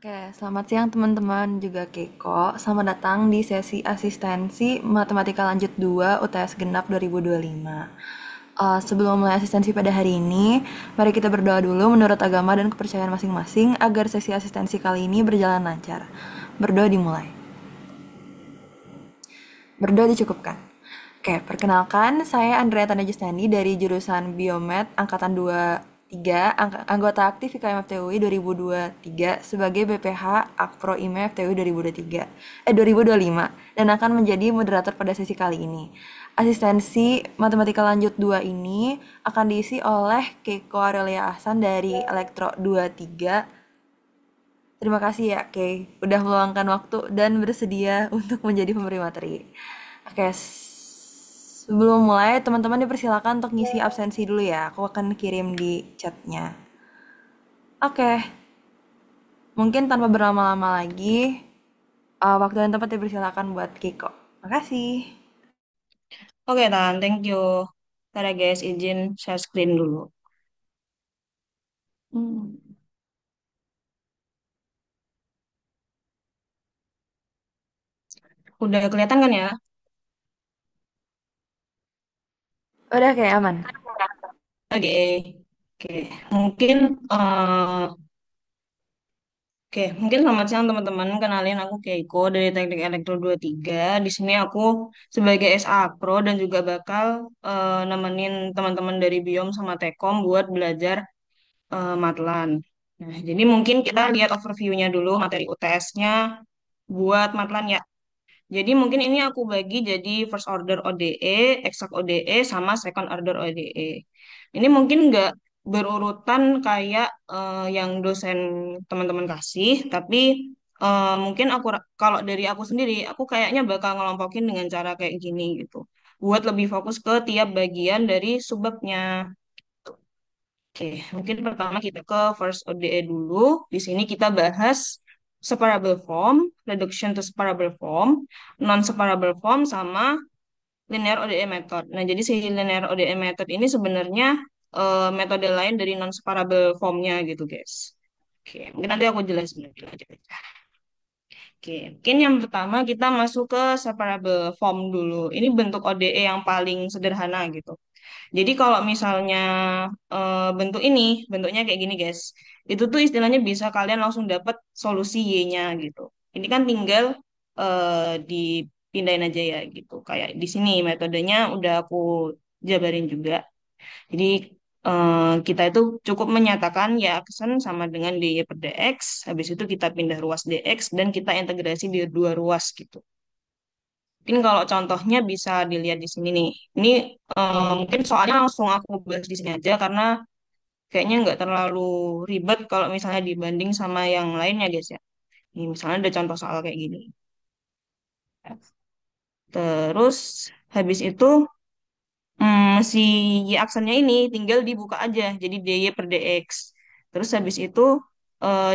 Oke, selamat siang teman-teman juga Keiko. Selamat datang di sesi asistensi Matematika Lanjut 2 UTS Genap 2025. Sebelum mulai asistensi pada hari ini, mari kita berdoa dulu menurut agama dan kepercayaan masing-masing agar sesi asistensi kali ini berjalan lancar. Berdoa dimulai. Berdoa dicukupkan. Oke, perkenalkan saya Andrea Tanda Justani dari jurusan Biomed Angkatan 23, anggota aktif IKM FTUI 2023 sebagai BPH Akpro IME FTUI 2023, 2025 dan akan menjadi moderator pada sesi kali ini. Asistensi Matematika Lanjut 2 ini akan diisi oleh Keiko Aurelia Ahsan dari Elektro 23. Terima kasih ya, Kay, udah meluangkan waktu dan bersedia untuk menjadi pemberi materi. Oke, sebelum mulai, teman-teman dipersilakan untuk ngisi absensi dulu ya. Aku akan kirim di chatnya. Oke, mungkin tanpa berlama-lama lagi, waktu dan tempat dipersilakan buat Kiko. Makasih. Oke, Tan, thank you. Ntar ya guys, izin share screen dulu. Hmm. Udah kelihatan kan ya? Udah kayak aman. Oke, oke. Mungkin, eh, mungkin selamat siang teman-teman. Kenalin aku Keiko dari Teknik Elektro 23. Di sini aku sebagai SA Pro dan juga bakal nemenin teman-teman dari Biom sama Tekom buat belajar Matlan. Nah, jadi mungkin kita lihat overview-nya dulu materi UTS-nya buat Matlan ya. Jadi mungkin ini aku bagi jadi first order ODE, exact ODE, sama second order ODE. Ini mungkin nggak berurutan kayak yang dosen teman-teman kasih, tapi mungkin kalau dari aku sendiri, aku kayaknya bakal ngelompokin dengan cara kayak gini gitu. Buat lebih fokus ke tiap bagian dari subbabnya. Oke, mungkin pertama kita ke first ODE dulu. Di sini kita bahas separable form, reduction to separable form, non-separable form, sama linear ODE method. Nah, jadi si linear ODE method ini sebenarnya metode lain dari non-separable formnya gitu, guys. Oke, mungkin nanti aku jelasin lebih lanjut aja. Oke, mungkin yang pertama kita masuk ke separable form dulu. Ini bentuk ODE yang paling sederhana gitu. Jadi kalau misalnya bentuk ini, bentuknya kayak gini guys, itu tuh istilahnya bisa kalian langsung dapat solusi Y-nya gitu. Ini kan tinggal dipindahin aja ya gitu. Kayak di sini metodenya udah aku jabarin juga. Jadi kita itu cukup menyatakan y aksen sama dengan dy per dx, habis itu kita pindah ruas dx dan kita integrasi di dua ruas gitu. Mungkin kalau contohnya bisa dilihat di sini nih. Ini mungkin soalnya langsung aku bahas di sini aja karena kayaknya nggak terlalu ribet kalau misalnya dibanding sama yang lainnya guys ya. Ini misalnya ada contoh soal kayak gini. Terus habis itu si y aksennya ini tinggal dibuka aja jadi dy per dx. Terus habis itu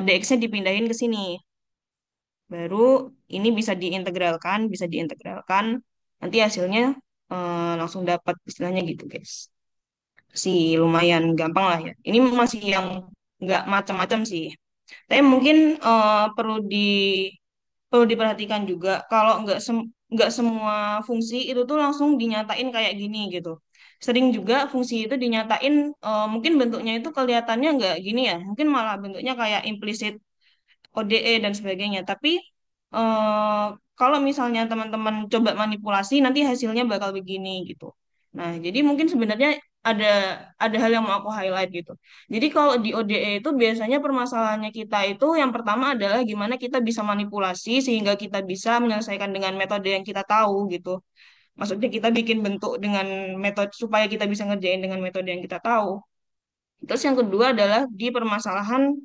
dx-nya dipindahin ke sini. Baru ini bisa diintegralkan. Nanti hasilnya langsung dapat istilahnya gitu guys. Sih lumayan gampang lah ya. Ini masih yang nggak macam-macam sih. Tapi mungkin perlu diperhatikan juga kalau nggak semua fungsi itu tuh langsung dinyatain kayak gini gitu. Sering juga fungsi itu dinyatain mungkin bentuknya itu kelihatannya nggak gini ya. Mungkin malah bentuknya kayak implisit ODE dan sebagainya. Tapi eh, kalau misalnya teman-teman coba manipulasi, nanti hasilnya bakal begini gitu. Nah, jadi mungkin sebenarnya ada ada hal yang mau aku highlight gitu. Jadi kalau di ODE itu biasanya permasalahannya kita itu yang pertama adalah gimana kita bisa manipulasi sehingga kita bisa menyelesaikan dengan metode yang kita tahu gitu. Maksudnya kita bikin bentuk dengan metode supaya kita bisa ngerjain dengan metode yang kita tahu. Terus yang kedua adalah di permasalahan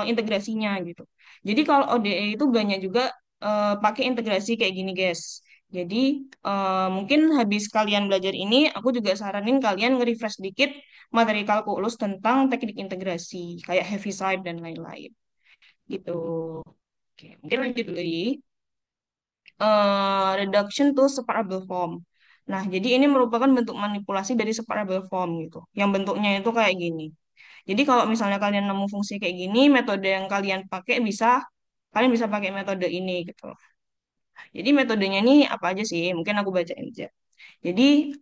integrasinya gitu. Jadi kalau ODE itu banyak juga pakai integrasi kayak gini, guys. Jadi mungkin habis kalian belajar ini, aku juga saranin kalian nge-refresh dikit materi kalkulus tentang teknik integrasi, kayak Heaviside dan lain-lain. Gitu. Oke, mungkin lanjut lagi. Reduction to separable form. Nah, jadi ini merupakan bentuk manipulasi dari separable form gitu. Yang bentuknya itu kayak gini. Jadi kalau misalnya kalian nemu fungsi kayak gini, metode yang kalian pakai kalian bisa pakai metode ini gitu. Jadi metodenya ini apa aja sih? Mungkin aku bacain aja. Jadi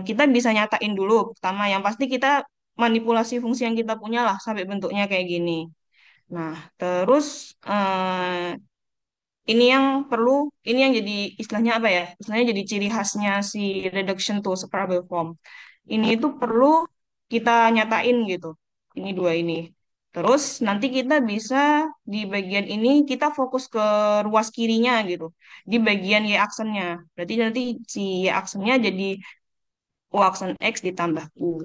kita bisa nyatain dulu. Pertama, yang pasti kita manipulasi fungsi yang kita punya lah sampai bentuknya kayak gini. Nah, terus ini yang perlu, ini yang jadi istilahnya apa ya? Istilahnya jadi ciri khasnya si reduction to separable form. Ini itu perlu kita nyatain gitu. Ini dua ini. Terus nanti kita bisa di bagian ini kita fokus ke ruas kirinya gitu. Di bagian y aksennya. Berarti nanti si y aksennya jadi u aksen x ditambah u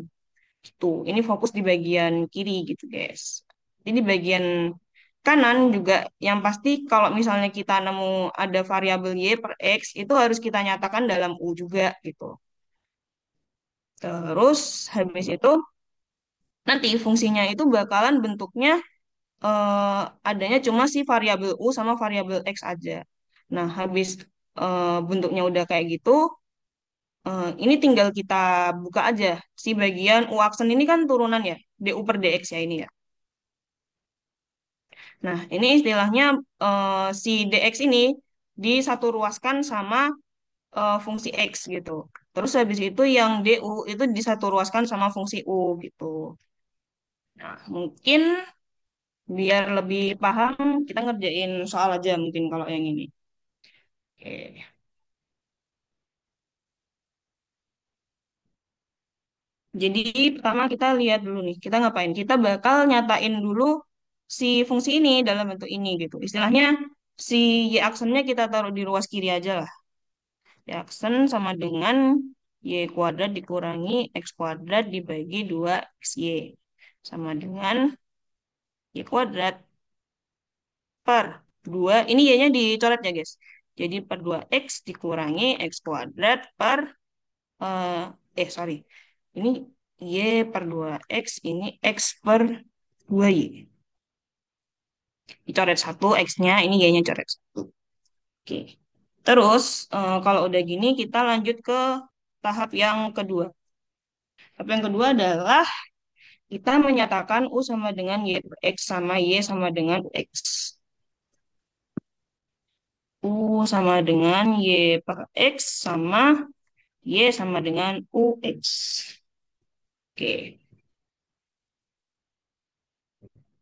gitu. Ini fokus di bagian kiri gitu, guys. Jadi bagian kanan juga yang pasti kalau misalnya kita nemu ada variabel y per x itu harus kita nyatakan dalam u juga gitu. Terus habis itu nanti fungsinya itu bakalan bentuknya eh, adanya cuma si variabel u sama variabel x aja. Nah, habis bentuknya udah kayak gitu, ini tinggal kita buka aja si bagian u aksen ini kan turunan ya, du per dx ya ini ya. Nah, ini istilahnya si dx ini disatu ruaskan sama fungsi x gitu. Terus habis itu yang du itu disatu ruaskan sama fungsi u gitu. Nah, mungkin biar lebih paham kita ngerjain soal aja mungkin kalau yang ini. Oke. Jadi pertama kita lihat dulu nih, kita ngapain? Kita bakal nyatain dulu si fungsi ini dalam bentuk ini gitu. Istilahnya si y aksennya kita taruh di ruas kiri aja lah. Y aksen sama dengan y kuadrat dikurangi x kuadrat dibagi 2xy. Sama dengan y kuadrat per 2. Ini y-nya dicoret ya guys. Jadi per 2x dikurangi x kuadrat per, eh sorry. Ini y per 2x, ini x per 2y. Dicoret satu x-nya, ini y-nya coret satu. Oke. Terus, kalau udah gini, kita lanjut ke tahap yang kedua. Tahap yang kedua adalah kita menyatakan U sama dengan Y per X sama Y sama dengan X. U sama dengan Y per X sama Y sama dengan UX. Oke.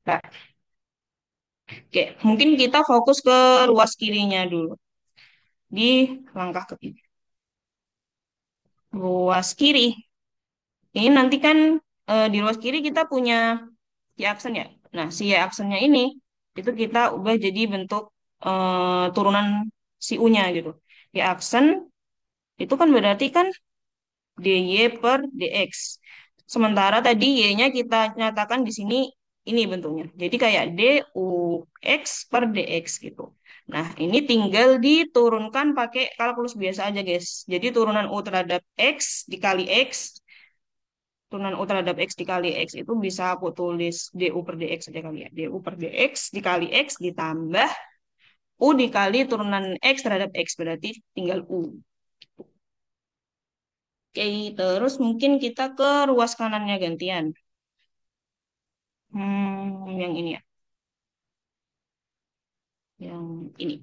Nah, oke. Mungkin kita fokus ke ruas kirinya dulu. Di langkah ketiga. Ruas kiri. Ini nanti kan di ruas kiri kita punya y aksen ya. Nah, si y aksennya ini itu kita ubah jadi bentuk turunan si U-nya gitu. Y aksen itu kan berarti kan dy per dx. Sementara tadi y-nya kita nyatakan di sini ini bentuknya. Jadi kayak dux per dx gitu. Nah, ini tinggal diturunkan pakai kalkulus biasa aja, guys. Jadi turunan u terhadap x dikali x, turunan u terhadap x dikali x itu bisa aku tulis du per dx aja kali ya. Du per dx dikali x ditambah u dikali turunan x terhadap x berarti tinggal u. Oke, terus mungkin kita ke ruas kanannya gantian. Yang ini ya, yang ini.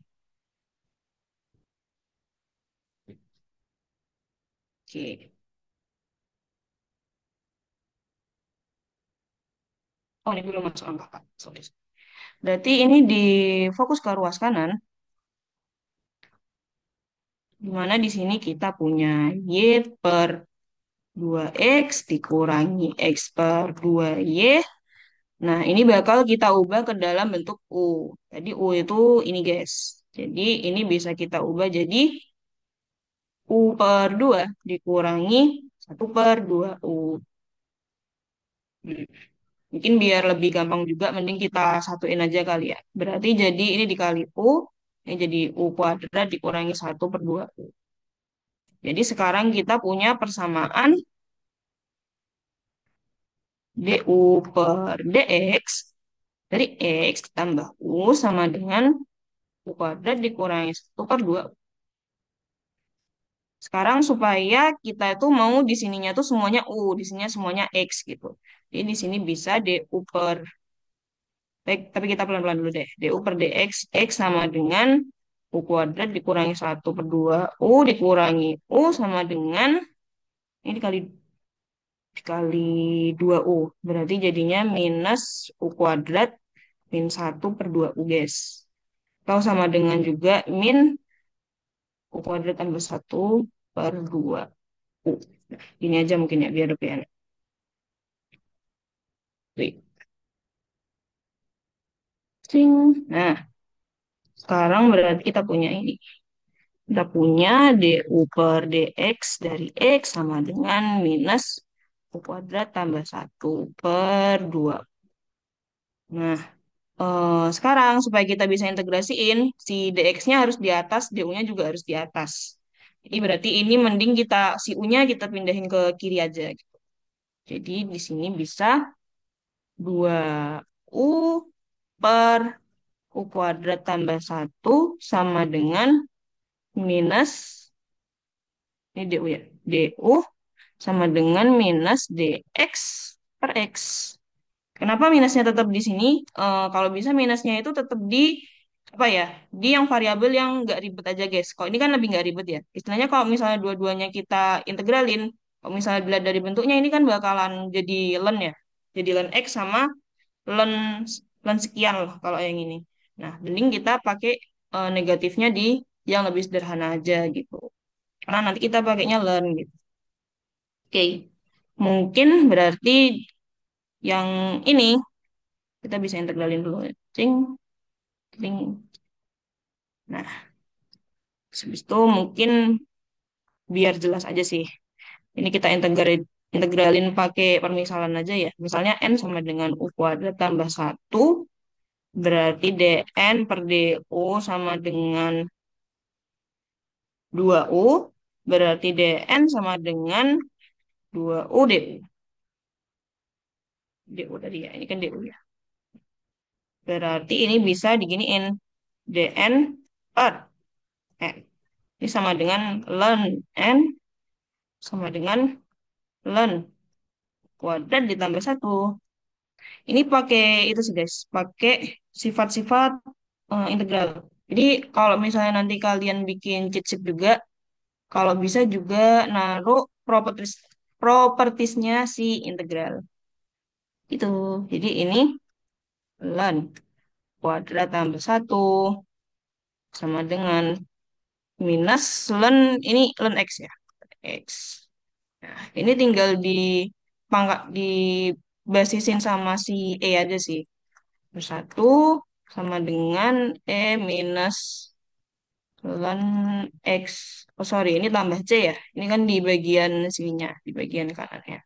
Oke. Oh, ini belum masuk angka, Kak. Sorry. Berarti ini di fokus ke ruas kanan, di mana di sini kita punya y per 2x dikurangi x per 2y. Nah, ini bakal kita ubah ke dalam bentuk u. Tadi u itu ini, guys. Jadi, ini bisa kita ubah jadi u per 2 dikurangi 1/2u. Hmm. Mungkin biar lebih gampang juga, mending kita satuin aja kali ya. Berarti jadi ini dikali U, ini jadi U kuadrat dikurangi 1/2U. Jadi sekarang kita punya persamaan DU per DX dari X ditambah U sama dengan U kuadrat dikurangi 1/2. Sekarang supaya kita itu mau di sininya tuh semuanya U, di sininya semuanya X gitu. Jadi di sini bisa DU per, tapi kita pelan-pelan dulu deh. DU per DX, X sama dengan U kuadrat dikurangi 1/2 U dikurangi U sama dengan, ini dikali 2U. Berarti jadinya minus U kuadrat min 1/2U, guys. Atau sama dengan juga min U kuadrat tambah 1/2U. Ini aja mungkin ya, biar lebih enak. Wih, cing. Nah, sekarang berarti kita punya ini. Kita punya DU per DX dari X sama dengan minus U kuadrat tambah 1/2. Nah, sekarang supaya kita bisa integrasiin, si DX-nya harus di atas, DU-nya juga harus di atas. Jadi berarti ini mending si U-nya kita pindahin ke kiri aja. Jadi di sini bisa 2U per U kuadrat tambah 1 sama dengan minus, ini DU ya, DU sama dengan minus DX per X. Kenapa minusnya tetap di sini? Kalau bisa minusnya itu tetap di apa ya? Di yang variabel yang nggak ribet aja, guys. Kalau ini kan lebih nggak ribet ya. Istilahnya kalau misalnya dua-duanya kita integralin, kalau misalnya dilihat dari bentuknya ini kan bakalan jadi ln ya. Jadi ln X sama ln ln sekian lah kalau yang ini. Nah, mending kita pakai negatifnya di yang lebih sederhana aja gitu. Karena nanti kita pakainya ln gitu. Oke. Mungkin berarti yang ini kita bisa integralin dulu. Cing, cing. Nah, habis itu mungkin biar jelas aja sih. Ini kita integralin pakai permisalan aja ya. Misalnya N sama dengan U kuadrat tambah 1, berarti dN per DU sama dengan 2U, berarti dN sama dengan 2U DU. DU tadi ya, ini kan DU ya. Berarti ini bisa diginiin. dN per N. Ini sama dengan ln N sama dengan ln kuadrat ditambah 1. Ini pakai itu sih guys, pakai sifat-sifat integral. Jadi kalau misalnya nanti kalian bikin cheat sheet juga, kalau bisa juga naruh propertiesnya si integral. Itu. Jadi ini ln kuadrat tambah 1 sama dengan minus ln, ini ln X ya. X. Nah, ini tinggal dibasisin sama si E aja sih. Satu sama dengan E minus ln X. Oh sorry, ini tambah C ya. Ini kan di bagian sininya, di bagian kanannya.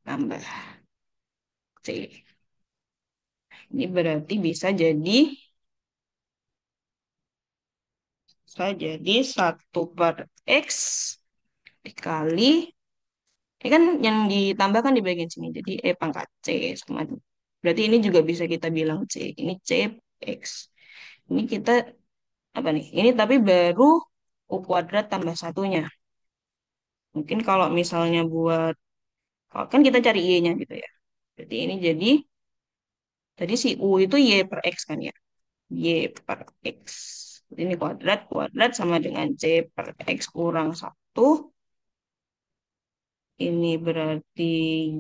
Tambah C. Ini berarti bisa jadi 1/X dikali, ini kan yang ditambahkan di bagian sini. Jadi E pangkat C sama. Berarti ini juga bisa kita bilang C. Ini C X. Ini kita apa nih? Ini tapi baru U kuadrat tambah satunya. Mungkin kalau misalnya kalau kan kita cari Y-nya gitu ya. Berarti ini jadi, tadi si U itu Y per X kan ya. Y per X. Ini kuadrat, kuadrat sama dengan C per X kurang 1. Ini berarti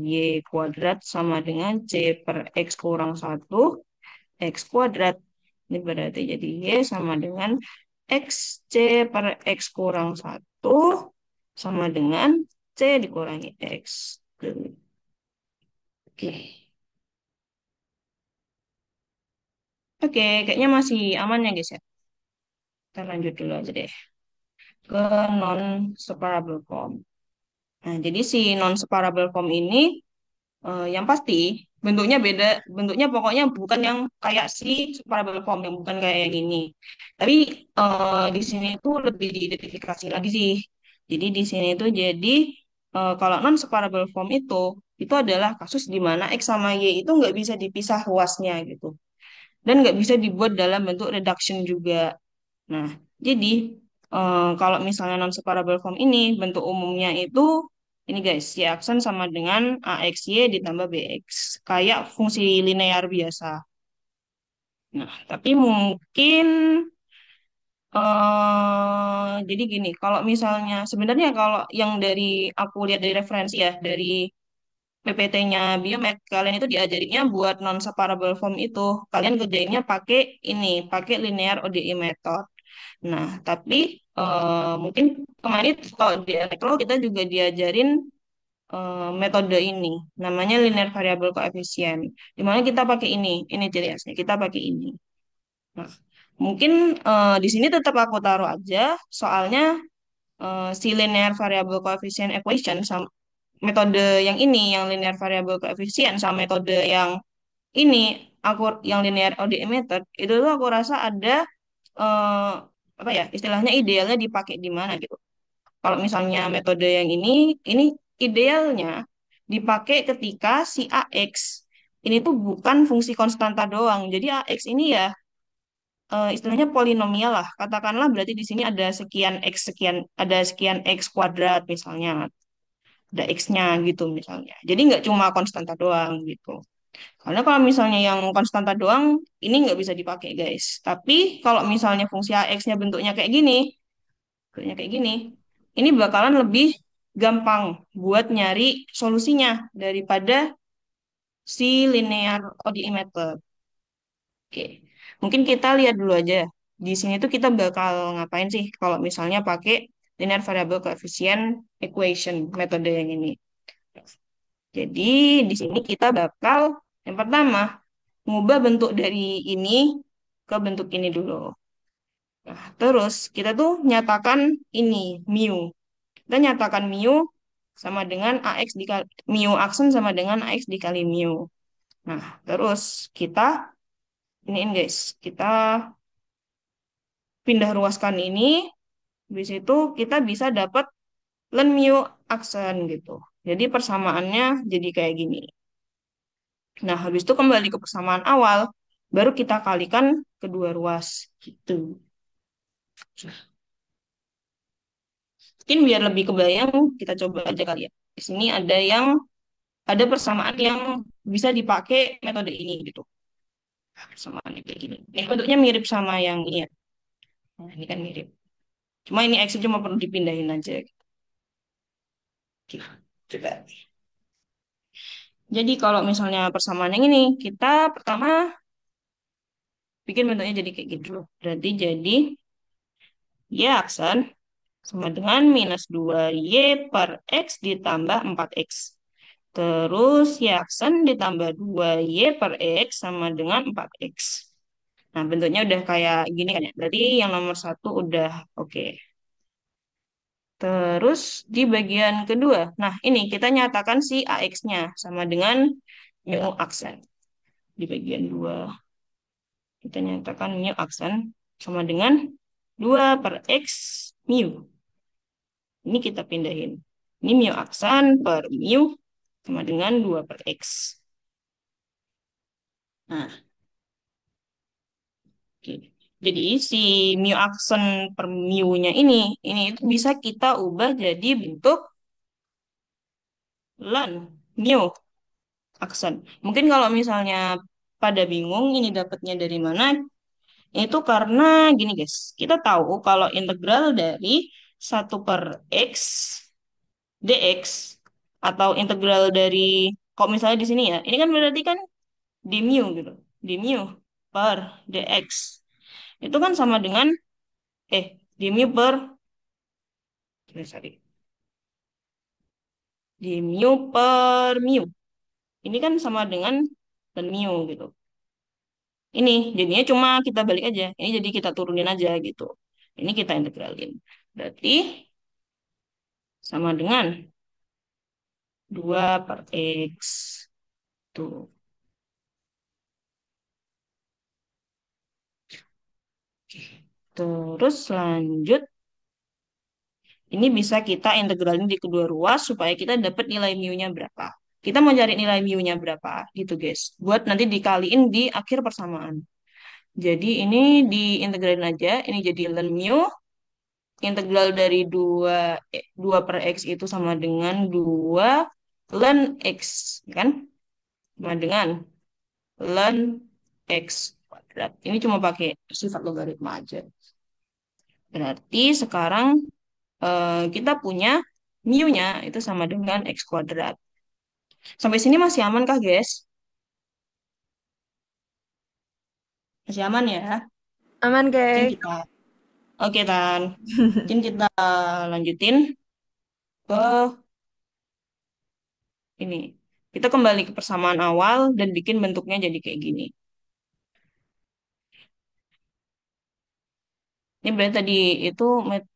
Y kuadrat sama dengan C per X kurang 1. X kuadrat. Ini berarti jadi Y sama dengan X C per X kurang 1 sama dengan C dikurangi X. Oke. Oke, kayaknya masih aman ya guys ya. Kita lanjut dulu aja deh ke non-separable form. Nah, jadi si non-separable form ini yang pasti bentuknya beda, bentuknya pokoknya bukan yang kayak si separable form, yang bukan kayak yang ini. Tapi di sini tuh lebih diidentifikasi lagi sih. Jadi di sini tuh jadi kalau non separable form itu adalah kasus di mana X sama Y itu nggak bisa dipisah ruasnya gitu. Dan nggak bisa dibuat dalam bentuk reduction juga. Nah, jadi Kalau misalnya non separable form ini bentuk umumnya itu ini guys, y aksen sama dengan AXY ditambah BX. Kayak fungsi linear biasa. Nah, tapi mungkin jadi gini, kalau misalnya sebenarnya kalau yang dari aku lihat dari referensi ya, dari PPT-nya Biomed, kalian itu diajarinnya buat non separable form itu. Kalian kerjainnya pakai ini, pakai linear ODE method. Nah, tapi mungkin kemarin kalau di elektro kita juga diajarin metode ini, namanya linear variable coefficient. Dimana kita pakai ini ciri khasnya, kita pakai ini. Nah, mungkin di sini tetap aku taruh aja, soalnya si linear variable coefficient equation sama metode yang ini, yang linear variable coefficient sama metode yang ini, aku yang linear ODE method, itu tuh aku rasa ada eh, apa ya, istilahnya idealnya dipakai di mana gitu. Kalau misalnya metode yang ini idealnya dipakai ketika si AX ini tuh bukan fungsi konstanta doang. Jadi AX ini ya istilahnya polinomial lah. Katakanlah berarti di sini ada sekian X sekian, ada sekian X kuadrat misalnya. Ada X-nya gitu misalnya. Jadi nggak cuma konstanta doang gitu. Karena kalau misalnya yang konstanta doang, ini nggak bisa dipakai guys. Tapi kalau misalnya fungsi AX-nya bentuknya kayak gini, ini bakalan lebih gampang buat nyari solusinya daripada si linear ODE method. Oke, mungkin kita lihat dulu aja. Di sini tuh kita bakal ngapain sih kalau misalnya pakai linear variable coefficient equation metode yang ini. Jadi di sini kita bakal yang pertama ngubah bentuk dari ini ke bentuk ini dulu. Nah, terus kita tuh nyatakan ini mu. Kita nyatakan mu sama dengan AX dikali mu aksen sama dengan AX dikali mu. Nah, terus kita iniin guys, kita pindah ruaskan ini, habis itu kita bisa dapat len mu aksen gitu. Jadi persamaannya jadi kayak gini. Nah, habis itu kembali ke persamaan awal, baru kita kalikan kedua ruas gitu. Mungkin biar lebih kebayang, kita coba aja kali ya. Di sini ada persamaan yang bisa dipakai metode ini gitu. Persamaan kayak gini. Ini bentuknya mirip sama yang ini ya. Nah, ini kan mirip. Cuma ini X cuma perlu dipindahin aja. Gitu. Coba. Jadi kalau misalnya persamaan yang ini, kita pertama bikin bentuknya jadi kayak gitu loh. Berarti jadi Y aksen sama dengan minus 2Y per X ditambah 4X. Terus Y aksen ditambah 2Y per X sama dengan 4X. Nah, bentuknya udah kayak gini kan ya. Berarti yang nomor satu udah oke. Terus di bagian kedua, nah ini kita nyatakan si AX-nya sama dengan mu aksen. Di bagian dua, kita nyatakan mu aksen sama dengan 2 per X mu. Ini kita pindahin. Ini mu aksen per mu sama dengan 2 per X. Nah, oke. Jadi si mu aksen per mu-nya ini itu bisa kita ubah jadi bentuk lan mu aksen. Mungkin kalau misalnya pada bingung ini dapatnya dari mana, itu karena gini guys, kita tahu kalau integral dari 1 per x dx atau integral dari, kok misalnya di sini ya, ini kan berarti kan d mu gitu, d mu per dx. Itu kan sama dengan, d mu per, sorry, d mu per mu. Ini kan sama dengan dan mu gitu. Ini jadinya cuma kita balik aja. Ini jadi kita turunin aja gitu. Ini kita integralin. Berarti sama dengan 2 per X. Tuh. Terus lanjut. Ini bisa kita integralin di kedua ruas supaya kita dapat nilai mu-nya berapa. Kita mau cari nilai mu-nya berapa gitu guys. Buat nanti dikaliin di akhir persamaan. Jadi ini diintegralin aja. Ini jadi ln mu integral dari 2 per X itu sama dengan 2 ln X, kan? Sama dengan ln X kuadrat. Ini cuma pakai sifat logaritma aja. Berarti sekarang kita punya mu-nya itu sama dengan X kuadrat. Sampai sini masih aman kah, guys? Masih aman ya? Aman, Mungkin guys. kita, oke, Tan. Mungkin kita lanjutin ke ini. Kita kembali ke persamaan awal dan bikin bentuknya jadi kayak gini. Ini berarti tadi itu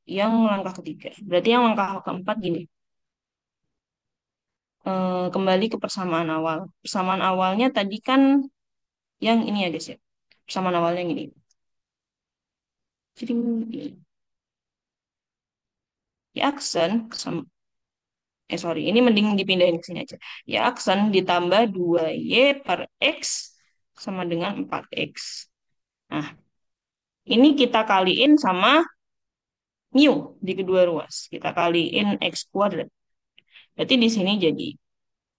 yang langkah ketiga. Berarti yang langkah keempat gini. Kembali ke persamaan awal. Persamaan awalnya tadi kan yang ini ya guys ya. Persamaan awalnya yang ini. Jadi ini. Ya aksen, sorry, ini mending dipindahin ke sini aja. Ya aksen ditambah 2y per x sama dengan 4x. Nah, ini kita kaliin sama mu di kedua ruas. Kita kaliin x kuadrat. Berarti di sini jadi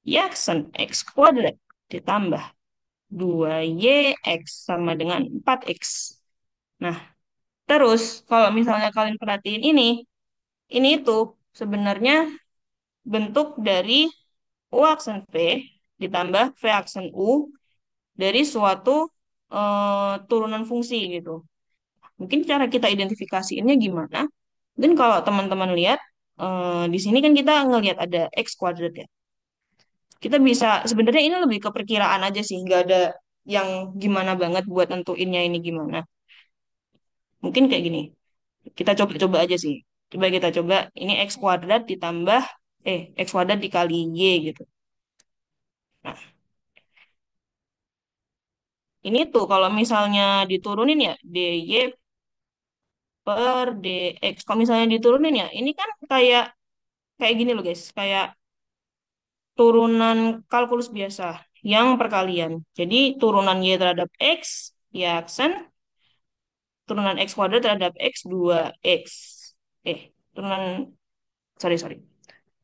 ya aksen x kuadrat ditambah 2yx sama dengan 4x. Nah, terus kalau misalnya kalian perhatiin ini itu sebenarnya bentuk dari U aksen V ditambah V aksen U dari suatu turunan fungsi gitu. Mungkin cara kita identifikasiinnya gimana? Mungkin kalau teman-teman lihat di sini kan kita ngelihat ada X kuadrat ya. Kita bisa sebenarnya ini lebih ke perkiraan aja sih, nggak ada yang gimana banget buat nentuinnya ini gimana. Mungkin kayak gini. Kita coba-coba aja sih. Coba kita coba ini X kuadrat ditambah X kuadrat dikali Y gitu. Nah, ini tuh kalau misalnya diturunin ya dy per dx. Kalau misalnya diturunin ya, ini kan kayak kayak gini loh guys, kayak turunan kalkulus biasa yang perkalian. Jadi turunan y terhadap x, ya aksen, turunan x kuadrat terhadap x 2x. Turunan, sorry.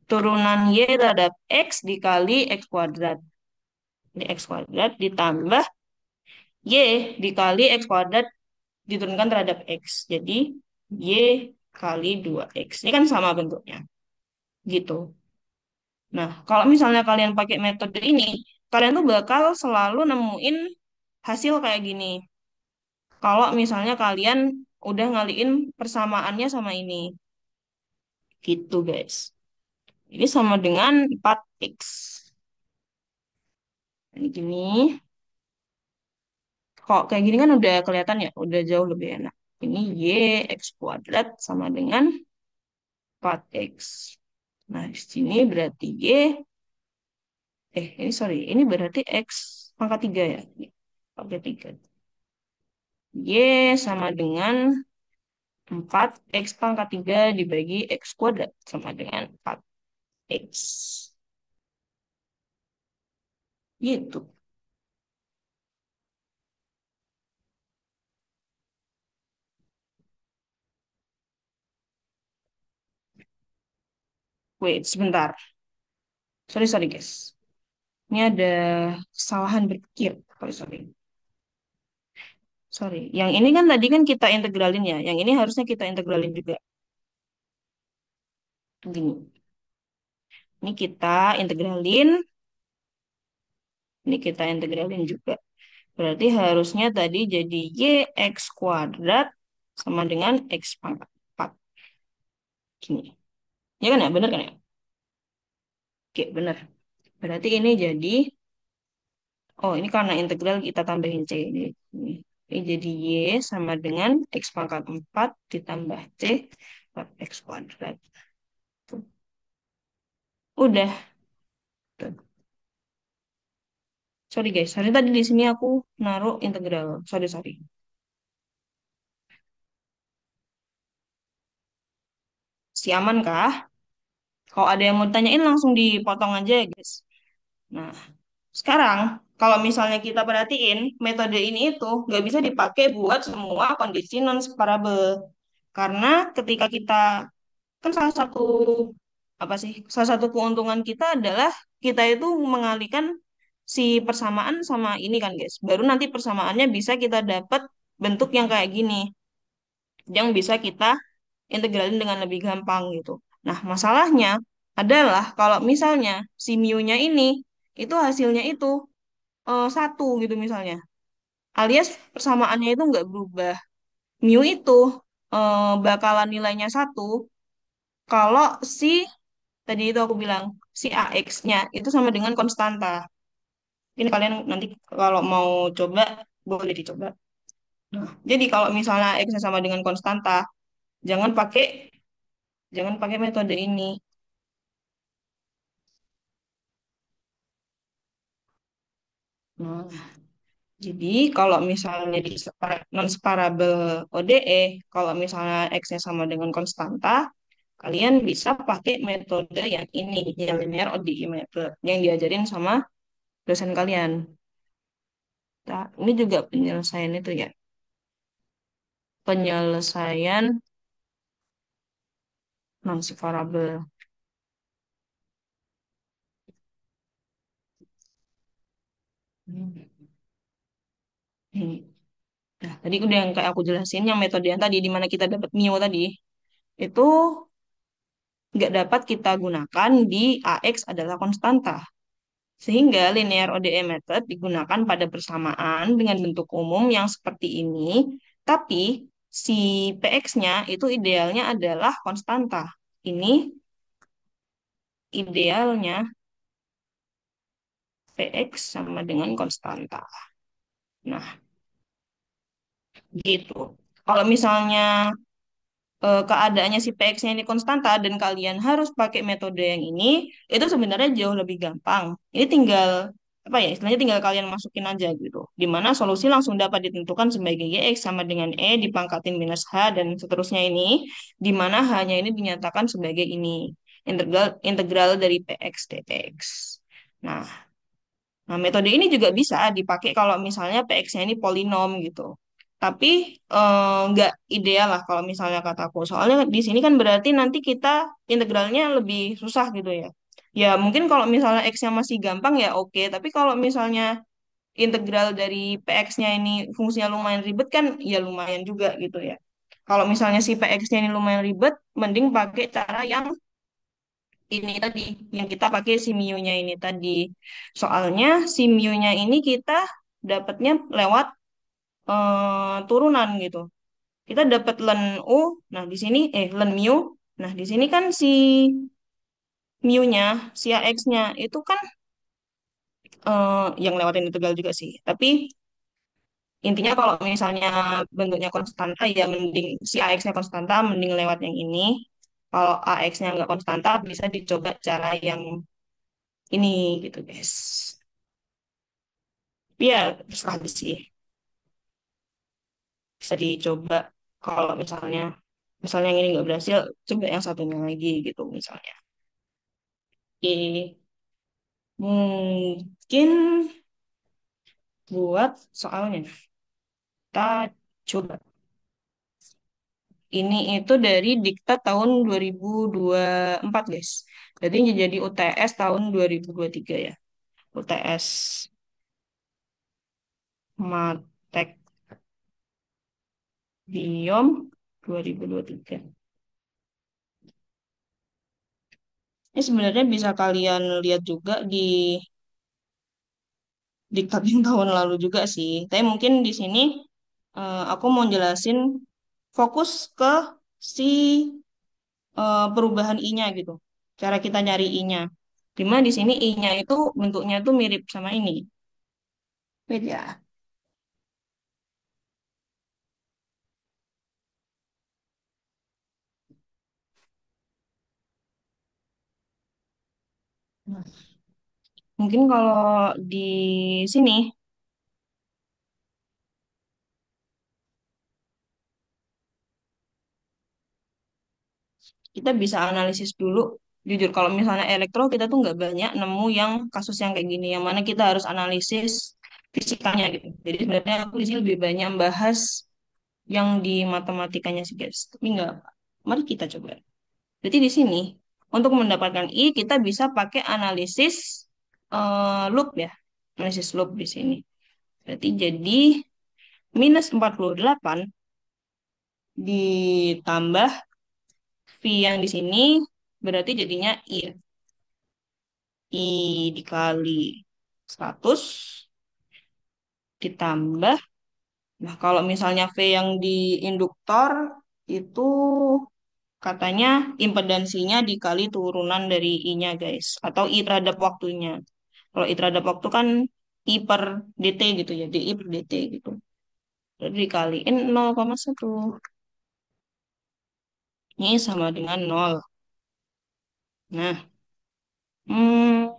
Turunan y terhadap x dikali x kuadrat. Ini x kuadrat ditambah y dikali x kuadrat diturunkan terhadap x. Jadi y kali 2x. Ini kan sama bentuknya. Gitu. Nah, kalau misalnya kalian pakai metode ini, kalian tuh bakal selalu nemuin hasil kayak gini. Kalau misalnya kalian udah ngaliin persamaannya sama ini. Gitu, guys. Ini sama dengan 4x. Ini gini. Kok kayak gini kan udah kelihatan ya, udah jauh lebih enak. Ini y x kuadrat sama dengan 4x. Nah, di sini berarti ini sorry, ini berarti x pangkat 3 ya. Pangkat 3. Y sama dengan 4 x pangkat 3 dibagi x kuadrat sama dengan 4x. Gitu. Wait, sebentar. Sorry, guys. Ini ada kesalahan berpikir. Sorry. Sorry. Yang ini kan tadi kan kita integralin ya. Yang ini harusnya kita integralin juga. Gini. Ini kita integralin. Ini kita integralin juga. Berarti harusnya tadi jadi y x kuadrat sama dengan x pangkat 4. Gini. Ya kan ya? Bener kan ya? Oke, bener. Berarti ini jadi, oh ini karena integral kita tambahin C ini. Ini jadi Y sama dengan X pangkat 4 ditambah C per X kuadrat. Tuh. Udah. Tuh. Sorry guys, sorry tadi di sini aku naruh integral. Sorry. Si aman kah? Kalau ada yang mau ditanyain langsung dipotong aja ya guys. Nah, sekarang kalau misalnya kita perhatiin metode ini itu nggak bisa dipakai buat semua kondisi non separabel. Karena ketika kita kan salah satu apa sih? Salah satu keuntungan kita adalah kita itu mengalihkan si persamaan sama ini kan, guys. Baru nanti persamaannya bisa kita dapat bentuk yang kayak gini, yang bisa kita integralin dengan lebih gampang gitu. Nah, masalahnya adalah kalau misalnya si mu-nya ini itu hasilnya itu satu gitu misalnya, alias persamaannya itu nggak berubah. Mu itu bakalan nilainya satu kalau si tadi itu aku bilang si AX-nya itu sama dengan konstanta. Ini kalian nanti kalau mau coba boleh dicoba. Nah, jadi kalau misalnya X-nya sama dengan konstanta, jangan pakai jangan pakai metode ini. Nah, jadi kalau misalnya di non-separable ODE, kalau misalnya X-nya sama dengan konstanta, kalian bisa pakai metode yang ini, yang linear ODE method, yang diajarin sama dosen kalian. Nah, ini juga penyelesaian itu ya, penyelesaian non-separable. Hmm. Nah, tadi udah yang kayak aku jelasin, yang metode yang tadi, di mana kita dapat mu tadi, itu nggak dapat kita gunakan di AX adalah konstanta. Sehingga linear ODE method digunakan pada persamaan dengan bentuk umum yang seperti ini, tapi si PX-nya itu idealnya adalah konstanta. Ini idealnya PX sama dengan konstanta. Nah, gitu. Kalau misalnya keadaannya si PX-nya ini konstanta dan kalian harus pakai metode yang ini, itu sebenarnya jauh lebih gampang. Ini tinggal apa ya, istilahnya tinggal kalian masukin aja gitu. Di mana solusi langsung dapat ditentukan sebagai YX sama dengan E dipangkatin minus H dan seterusnya ini, di mana hanya ini dinyatakan sebagai ini, integral integral dari PX dx. Nah, Nah, metode ini juga bisa dipakai kalau misalnya PX-nya ini polinom gitu. Tapi nggak ideal lah kalau misalnya kataku. Soalnya di sini kan berarti nanti kita integralnya lebih susah gitu ya. Ya mungkin kalau misalnya X-nya masih gampang ya oke. Tapi kalau misalnya integral dari PX-nya ini fungsinya lumayan ribet kan ya lumayan juga gitu ya. Kalau misalnya si PX-nya ini lumayan ribet, mending pakai cara yang ini tadi yang kita pakai si Mio-nya ini tadi. Soalnya si Mio-nya ini kita dapatnya lewat turunan gitu. Kita dapat len U, nah di sini len Mio. Nah, di sini kan si Mio-nya, si AX-nya itu kan yang lewatin integral juga sih. Tapi intinya kalau misalnya bentuknya konstanta ya mending si AX-nya konstanta mending lewat yang ini. Kalau AX-nya nggak konstanta bisa dicoba cara yang ini gitu guys. Tapi ya terserah aja sih. Bisa dicoba kalau misalnya yang ini nggak berhasil, coba yang satunya lagi gitu misalnya. Oke, mungkin buat soalnya kita coba. Ini itu dari diktat tahun 2024 guys. Jadi ini jadi UTS tahun 2023 ya. UTS Matek Biom 2023. Ini sebenarnya bisa kalian lihat juga di diktat yang tahun lalu juga sih. Tapi mungkin di sini aku mau jelasin fokus ke si perubahan I-nya gitu. Cara kita nyari I-nya. Dimana di sini I-nya itu bentuknya tuh mirip sama ini. Beda. Nah, mungkin kalau di sini kita bisa analisis dulu. Jujur kalau misalnya elektro kita tuh nggak banyak nemu yang kasus yang kayak gini. Yang mana kita harus analisis fisikanya gitu. Jadi sebenarnya aku di sini lebih banyak membahas yang di matematikanya sih guys. Tapi nggak apa. Mari kita coba. Berarti di sini untuk mendapatkan I kita bisa pakai analisis loop ya. Analisis loop di sini. Berarti jadi minus 48 ditambah V yang di sini berarti jadinya I ya. I dikali 100 ditambah. Nah, kalau misalnya V yang di induktor itu katanya impedansinya dikali turunan dari I-nya, guys. Atau I terhadap waktunya. Kalau I terhadap waktu kan I per DT gitu ya, DI per DT gitu. Jadi dikaliin 0,1. Ini sama dengan 0. Nah, hmm,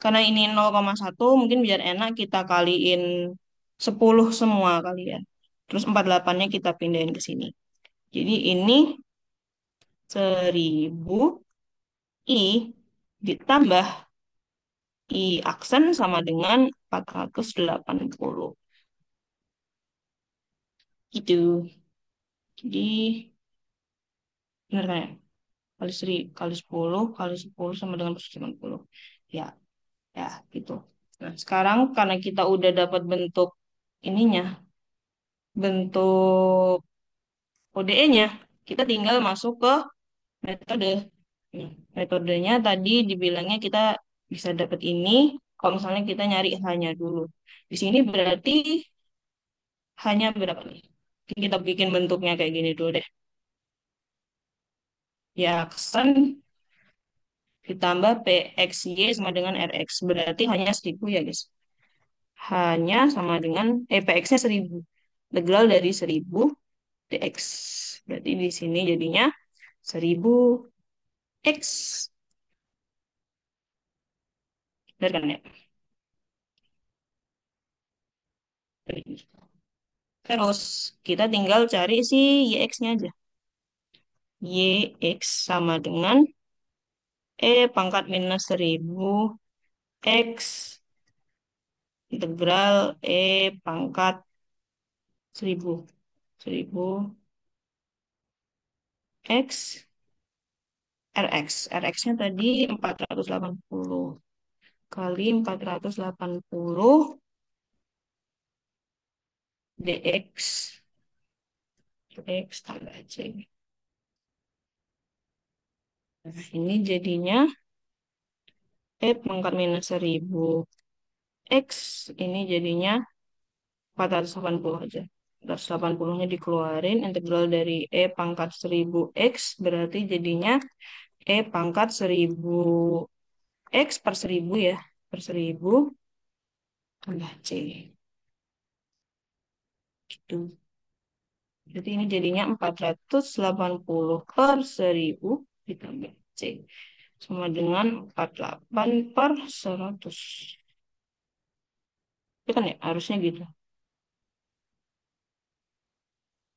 karena ini 0,1 mungkin biar enak kita kaliin 10 semua kali ya. Terus 48-nya kita pindahin ke sini. Jadi ini 1000 I ditambah I aksen sama dengan 480. Gitu. Jadi, benar kan ya? Kali 10 kali 10 sama dengan 480. Ya, ya gitu. Nah, sekarang karena kita udah dapat bentuk ininya, bentuk ODE-nya, kita tinggal masuk ke metode. Nah, metodenya tadi dibilangnya kita bisa dapat ini kalau misalnya kita nyari hanya dulu. Di sini berarti hanya berapa nih? Kita bikin bentuknya kayak gini dulu deh. Ya, aksen ditambah PXY sama dengan RX. Berarti hanya 1000 ya, guys. Hanya sama dengan, PX-nya 1000. Integral dari 1000 dx. Berarti di sini jadinya 1000x. Benar kan ya? Terus kita tinggal cari si YX-nya aja. YX sama dengan pangkat minus 1000 X integral pangkat 1000. 1000 X RX. RX-nya tadi 480 kali 480 DX. DX tambah C. Nah, ini jadinya pangkat minus 1000 X. Ini jadinya 480 aja. 480-nya dikeluarin. Integral dari pangkat 1000 X berarti jadinya pangkat 1000 X per 1000 ya. Per 1000 tambah C. Gitu. Jadi ini jadinya 480 per 1000 ditambah C. Sama dengan 48 per 100. Itu kan ya, harusnya gitu.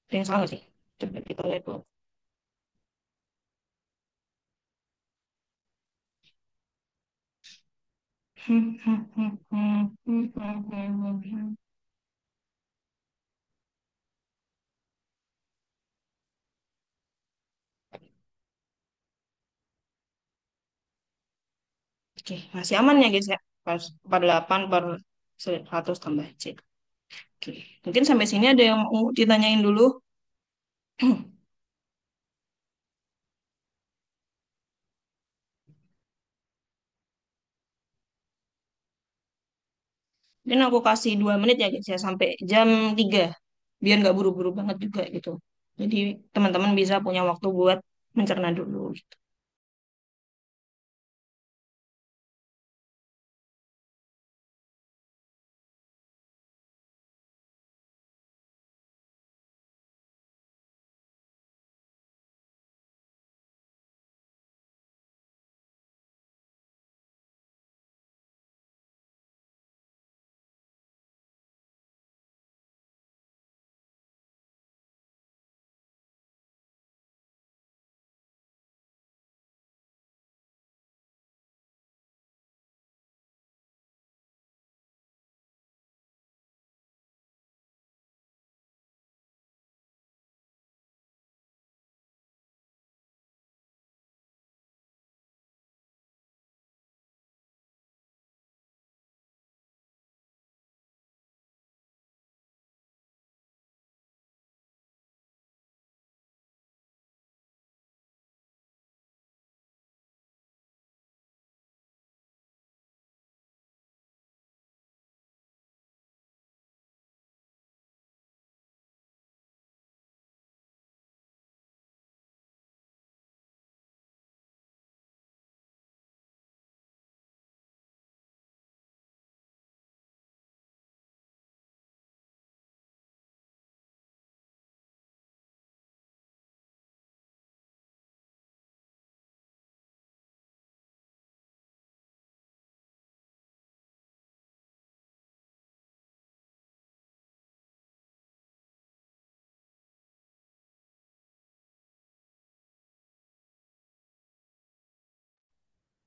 Ada yang salah nggak sih? Coba kita lihat dulu. Oke, masih aman ya guys ya. Pas 48 per 100 tambah C. Oke, mungkin sampai sini ada yang mau ditanyain dulu. Mungkin aku kasih 2 menit ya guys ya, sampai jam 3. Biar nggak buru-buru banget juga gitu. Jadi teman-teman bisa punya waktu buat mencerna dulu.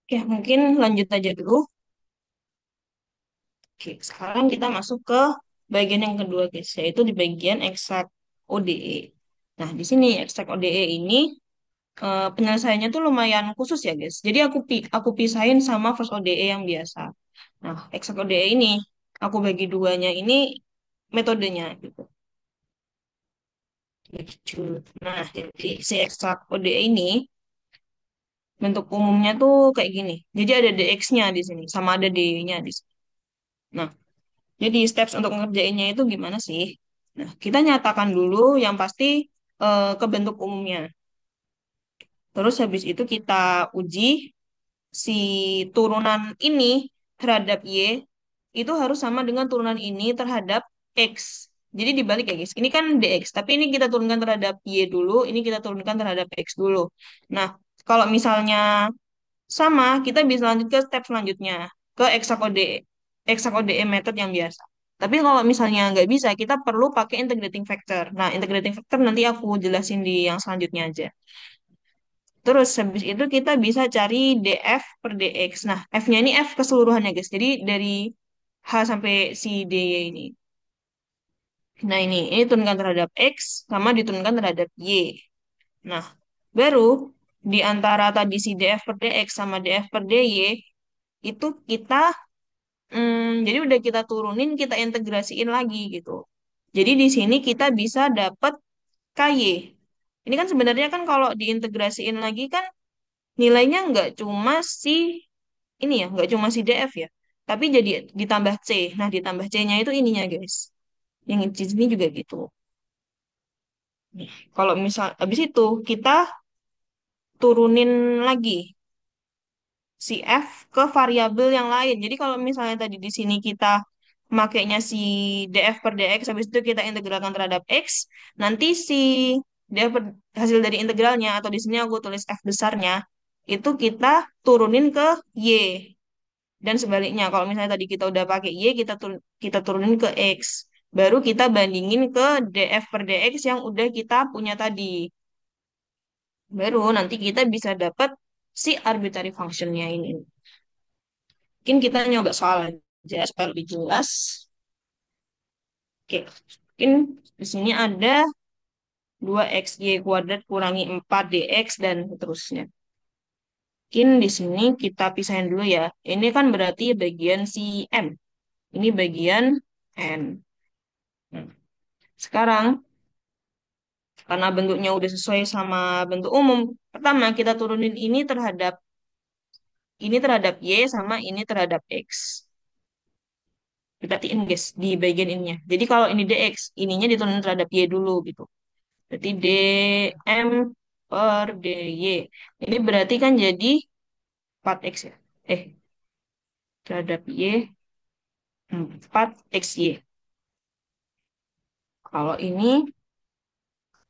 Oke, mungkin lanjut aja dulu. Oke, sekarang kita masuk ke bagian yang kedua, guys, yaitu di bagian eksak ODE. Nah, di sini eksak ODE ini penyelesaiannya tuh lumayan khusus ya, guys. Jadi aku pisahin sama first ODE yang biasa. Nah, eksak ODE ini aku bagi duanya ini metodenya gitu. Gitu. Nah, jadi si eksak ODE ini bentuk umumnya tuh kayak gini. Jadi ada DX-nya di sini sama ada DY-nya di sini. Nah, jadi steps untuk ngerjainnya itu gimana sih? Nah, kita nyatakan dulu yang pasti ke bentuk umumnya. Terus habis itu kita uji si turunan ini terhadap Y itu harus sama dengan turunan ini terhadap X. Jadi dibalik ya guys. Ini kan DX, tapi ini kita turunkan terhadap Y dulu, ini kita turunkan terhadap X dulu. Nah, kalau misalnya sama, kita bisa lanjut ke step selanjutnya, ke hexacode method yang biasa. Tapi kalau misalnya nggak bisa, kita perlu pakai integrating factor. Nah, integrating factor nanti aku jelasin di yang selanjutnya aja. Terus habis itu kita bisa cari df per dx. Nah, f-nya ini f keseluruhannya guys. Jadi dari h sampai si dy ini. Nah, ini turunkan terhadap x sama diturunkan terhadap y. Nah, baru di antara tadi si df per dx sama df per dy itu kita jadi udah kita turunin, kita integrasiin lagi gitu. Jadi di sini kita bisa dapat KY. Ini kan sebenarnya kan kalau diintegrasiin lagi kan nilainya nggak cuma si ini ya, nggak cuma si DF ya, tapi jadi ditambah C. Nah, ditambah C-nya itu ininya guys. Yang di sini juga gitu. Nih, kalau misal habis itu kita turunin lagi si F ke variabel yang lain. Jadi kalau misalnya tadi di sini kita makainya si df per dx, habis itu kita integralkan terhadap x, nanti si df hasil dari integralnya, atau di sini aku tulis f besarnya, itu kita turunin ke y. Dan sebaliknya, kalau misalnya tadi kita udah pakai y, kita turunin ke x. Baru kita bandingin ke df per dx yang udah kita punya tadi. Baru nanti kita bisa dapat si arbitrary functionnya ini. Mungkin kita nyoba soal aja supaya lebih jelas. Oke, mungkin di sini ada 2xy kuadrat kurangi 4 dx dan seterusnya. Mungkin di sini kita pisahin dulu ya. Ini kan berarti bagian si M. Ini bagian N. Nah, sekarang, karena bentuknya udah sesuai sama bentuk umum, pertama kita turunin ini terhadap Y sama ini terhadap X. Perhatiin guys, di bagian ininya. Jadi kalau ini dx, ininya diturunin terhadap Y dulu gitu. Berarti dm per dy. Ini berarti kan jadi 4x ya. Eh, terhadap y 4xy. Kalau ini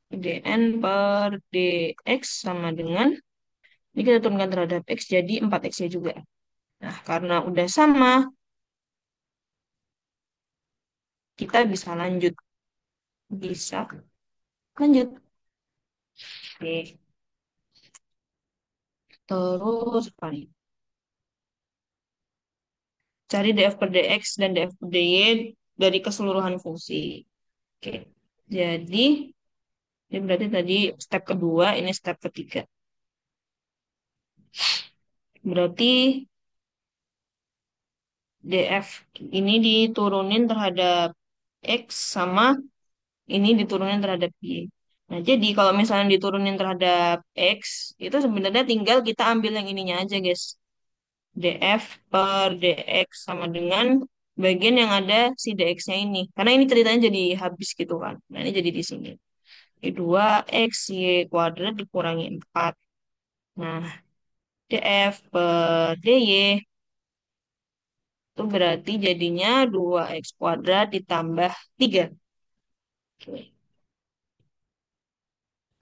dn per dx sama dengan, ini kita turunkan terhadap x jadi 4xy juga. Nah, karena udah sama, kita bisa lanjut. Bisa lanjut. Oke. Terus apa nih? Cari df per dx dan df per dy dari keseluruhan fungsi. Oke. Jadi, ini berarti tadi step kedua, ini step ketiga. Berarti df ini diturunin terhadap x sama ini diturunin terhadap y. Nah, jadi kalau misalnya diturunin terhadap x, itu sebenarnya tinggal kita ambil yang ininya aja, guys. df per dx sama dengan bagian yang ada si dx-nya ini. Karena ini ceritanya jadi habis gitu kan. Nah, ini jadi di sini. Jadi 2x y kuadrat dikurangi 4. Nah, df per dy itu berarti jadinya 2x kuadrat ditambah 3. Oke.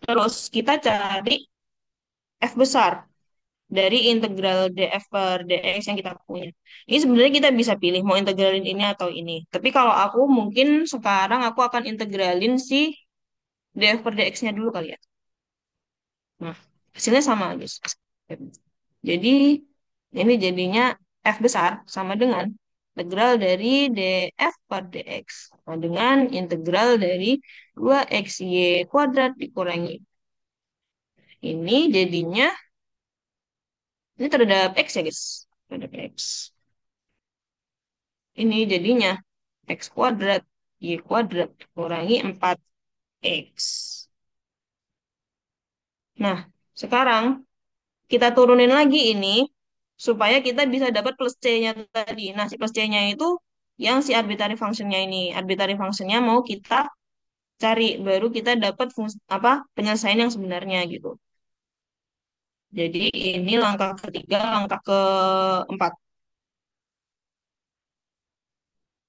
Terus kita cari f besar dari integral df per dx yang kita punya. Ini sebenarnya kita bisa pilih mau integralin ini atau ini. Tapi kalau aku mungkin sekarang aku akan integralin si df per dx-nya dulu kali ya. Nah, hasilnya sama guys. Jadi Ini jadinya F besar sama dengan integral dari df per dx. Sama dengan integral dari 2xy kuadrat dikurangi. Ini jadinya, ini terhadap x ya guys. Terhadap x. Ini jadinya x kuadrat, y kuadrat dikurangi 4x. Nah, sekarang kita turunin lagi ini supaya kita bisa dapat plus C-nya tadi. Nah, si plus C-nya itu yang si arbitrary function-nya ini. Arbitrary function-nya mau kita cari, baru kita dapat apa penyelesaian yang sebenarnya gitu. Jadi ini langkah ketiga, langkah keempat.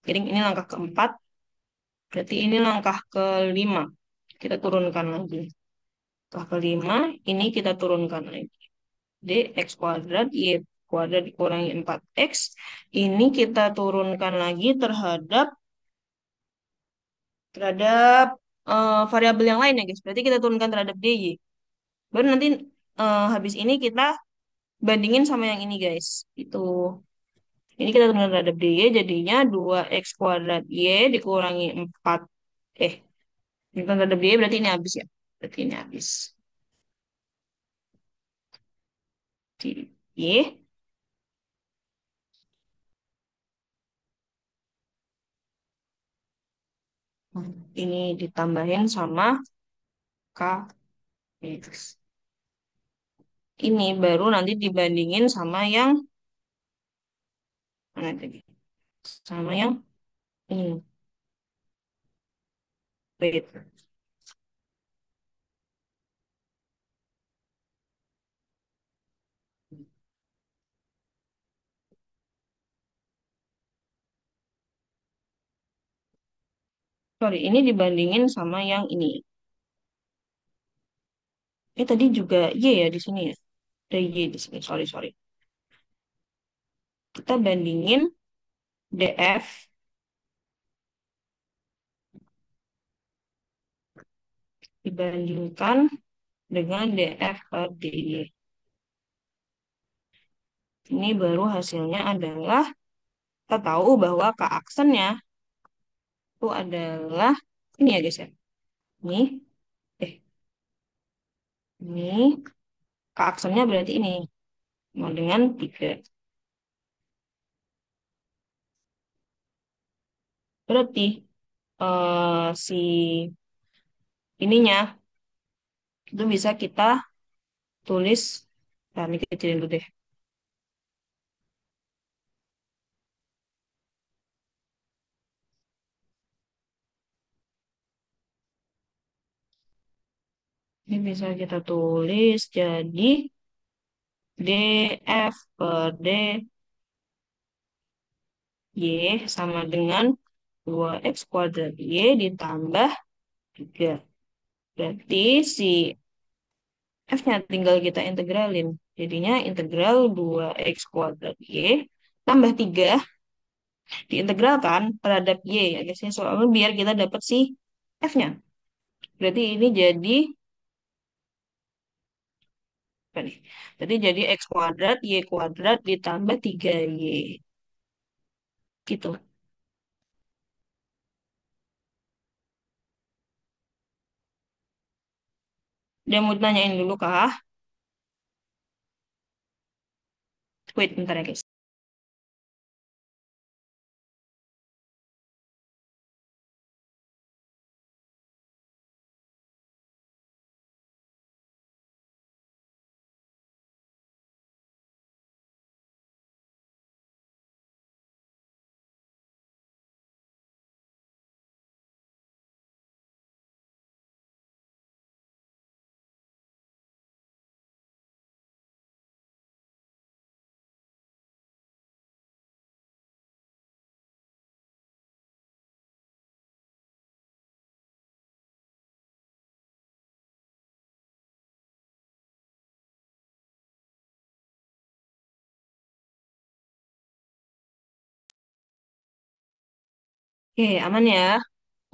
Jadi ini langkah keempat, berarti ini langkah kelima. Kita turunkan lagi. Langkah kelima, ini kita turunkan lagi. Dx kuadrat y kuadrat dikurangi 4x. Ini kita turunkan lagi terhadap terhadap variabel yang lain ya guys. Berarti kita turunkan terhadap dy. Baru nanti habis ini kita bandingin sama yang ini guys. Itu. Ini kita turunkan terhadap dy jadinya 2x kuadrat y dikurangi 4. Eh, ini terhadap dy berarti ini habis ya. Berarti ini habis. Di y. Ini ditambahin sama kx. Ini baru nanti dibandingin sama yang mana tadi? Sama yang ini. Wait. Sorry, ini dibandingin sama yang ini. Tadi juga Y ya di sini ya. Ada Y di sini. Sorry, sorry. Kita bandingin DF dibandingkan dengan DF per DY. Ini baru hasilnya adalah kita tahu bahwa keaksennya itu adalah ini ya guys ya. Ini, eh, ini keaksennya berarti ini. Sama dengan 3. Berarti si ininya itu bisa kita tulis, nah ini kecilin dulu deh. Ini bisa kita tulis jadi df per dy sama dengan 2x kuadrat y ditambah 3. Berarti si f-nya tinggal kita integralin. Jadinya integral 2x kuadrat y tambah 3 diintegralkan terhadap y ya guys ya. Soalnya biar kita dapat si f-nya. Berarti ini jadi apa nih? Berarti jadi x kuadrat y kuadrat ditambah 3y. Gitu. Dia mau nanyain dulu kah? Wait bentar ya guys. Oke, aman ya.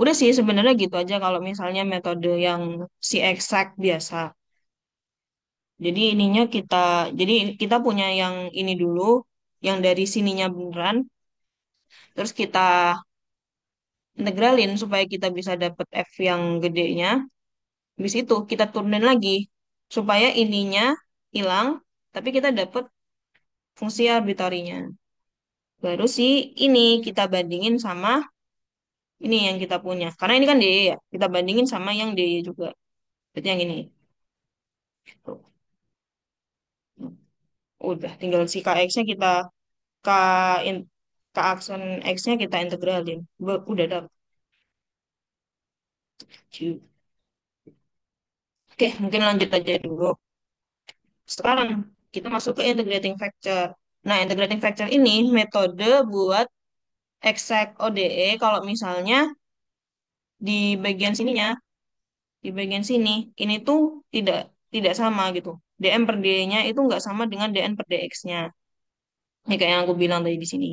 Udah sih sebenarnya gitu aja kalau misalnya metode yang si eksak biasa. Jadi ininya jadi kita punya yang ini dulu, yang dari sininya beneran, terus kita integralin supaya kita bisa dapet F yang gedenya. Habis itu kita turunin lagi supaya ininya hilang, tapi kita dapet fungsi arbitrarinya. Baru sih ini kita bandingin sama ini yang kita punya. Karena ini kan DY ya, kita bandingin sama yang DY juga. Berarti yang ini. Tuh. Udah, tinggal si KX-nya kita K, in, K aksen X-nya kita integralin. Udah dapet. Oke, mungkin lanjut aja dulu. Sekarang kita masuk ke integrating factor. Nah, integrating factor ini metode buat exact ODE kalau misalnya di bagian sininya, di bagian sini, ini tuh tidak tidak sama gitu. dm per d-nya itu nggak sama dengan dn per dx-nya. Ini kayak yang aku bilang tadi di sini.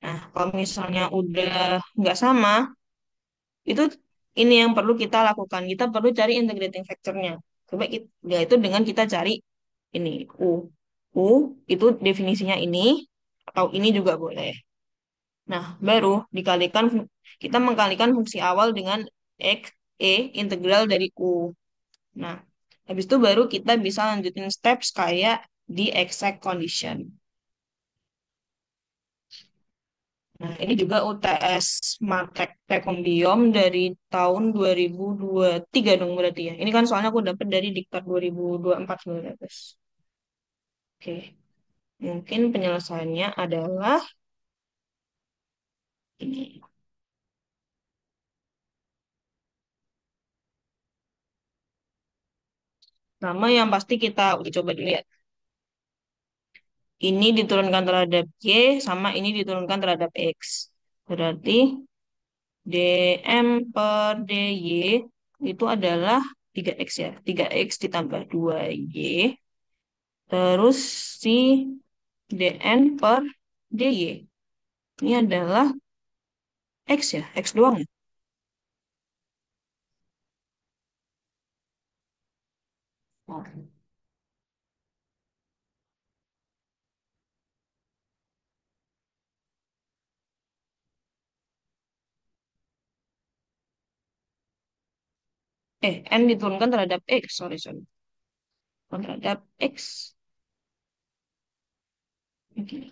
Nah, kalau misalnya udah nggak sama, itu ini yang perlu kita lakukan. Kita perlu cari integrating factor-nya. Coba kita, ya itu dengan kita cari ini U. U itu definisinya ini atau ini juga boleh. Nah, baru kita mengkalikan fungsi awal dengan X E integral dari U. Nah, habis itu baru kita bisa lanjutin steps kayak di exact condition. Nah, ini juga UTS Matek Tekombiom dari tahun 2023 dong berarti ya. Ini kan soalnya aku dapat dari Diktat 2024 sebenarnya, guys. Oke, mungkin penyelesaiannya adalah ini. Nama yang pasti kita uji coba dulu ya. Ini diturunkan terhadap Y sama ini diturunkan terhadap X. Berarti dm per dy itu adalah 3x ya. 3x ditambah 2y. Terus si dn per dy. Ini adalah x ya. X doang ya. N diturunkan terhadap x. Sorry, sorry. Terhadap x. Oke.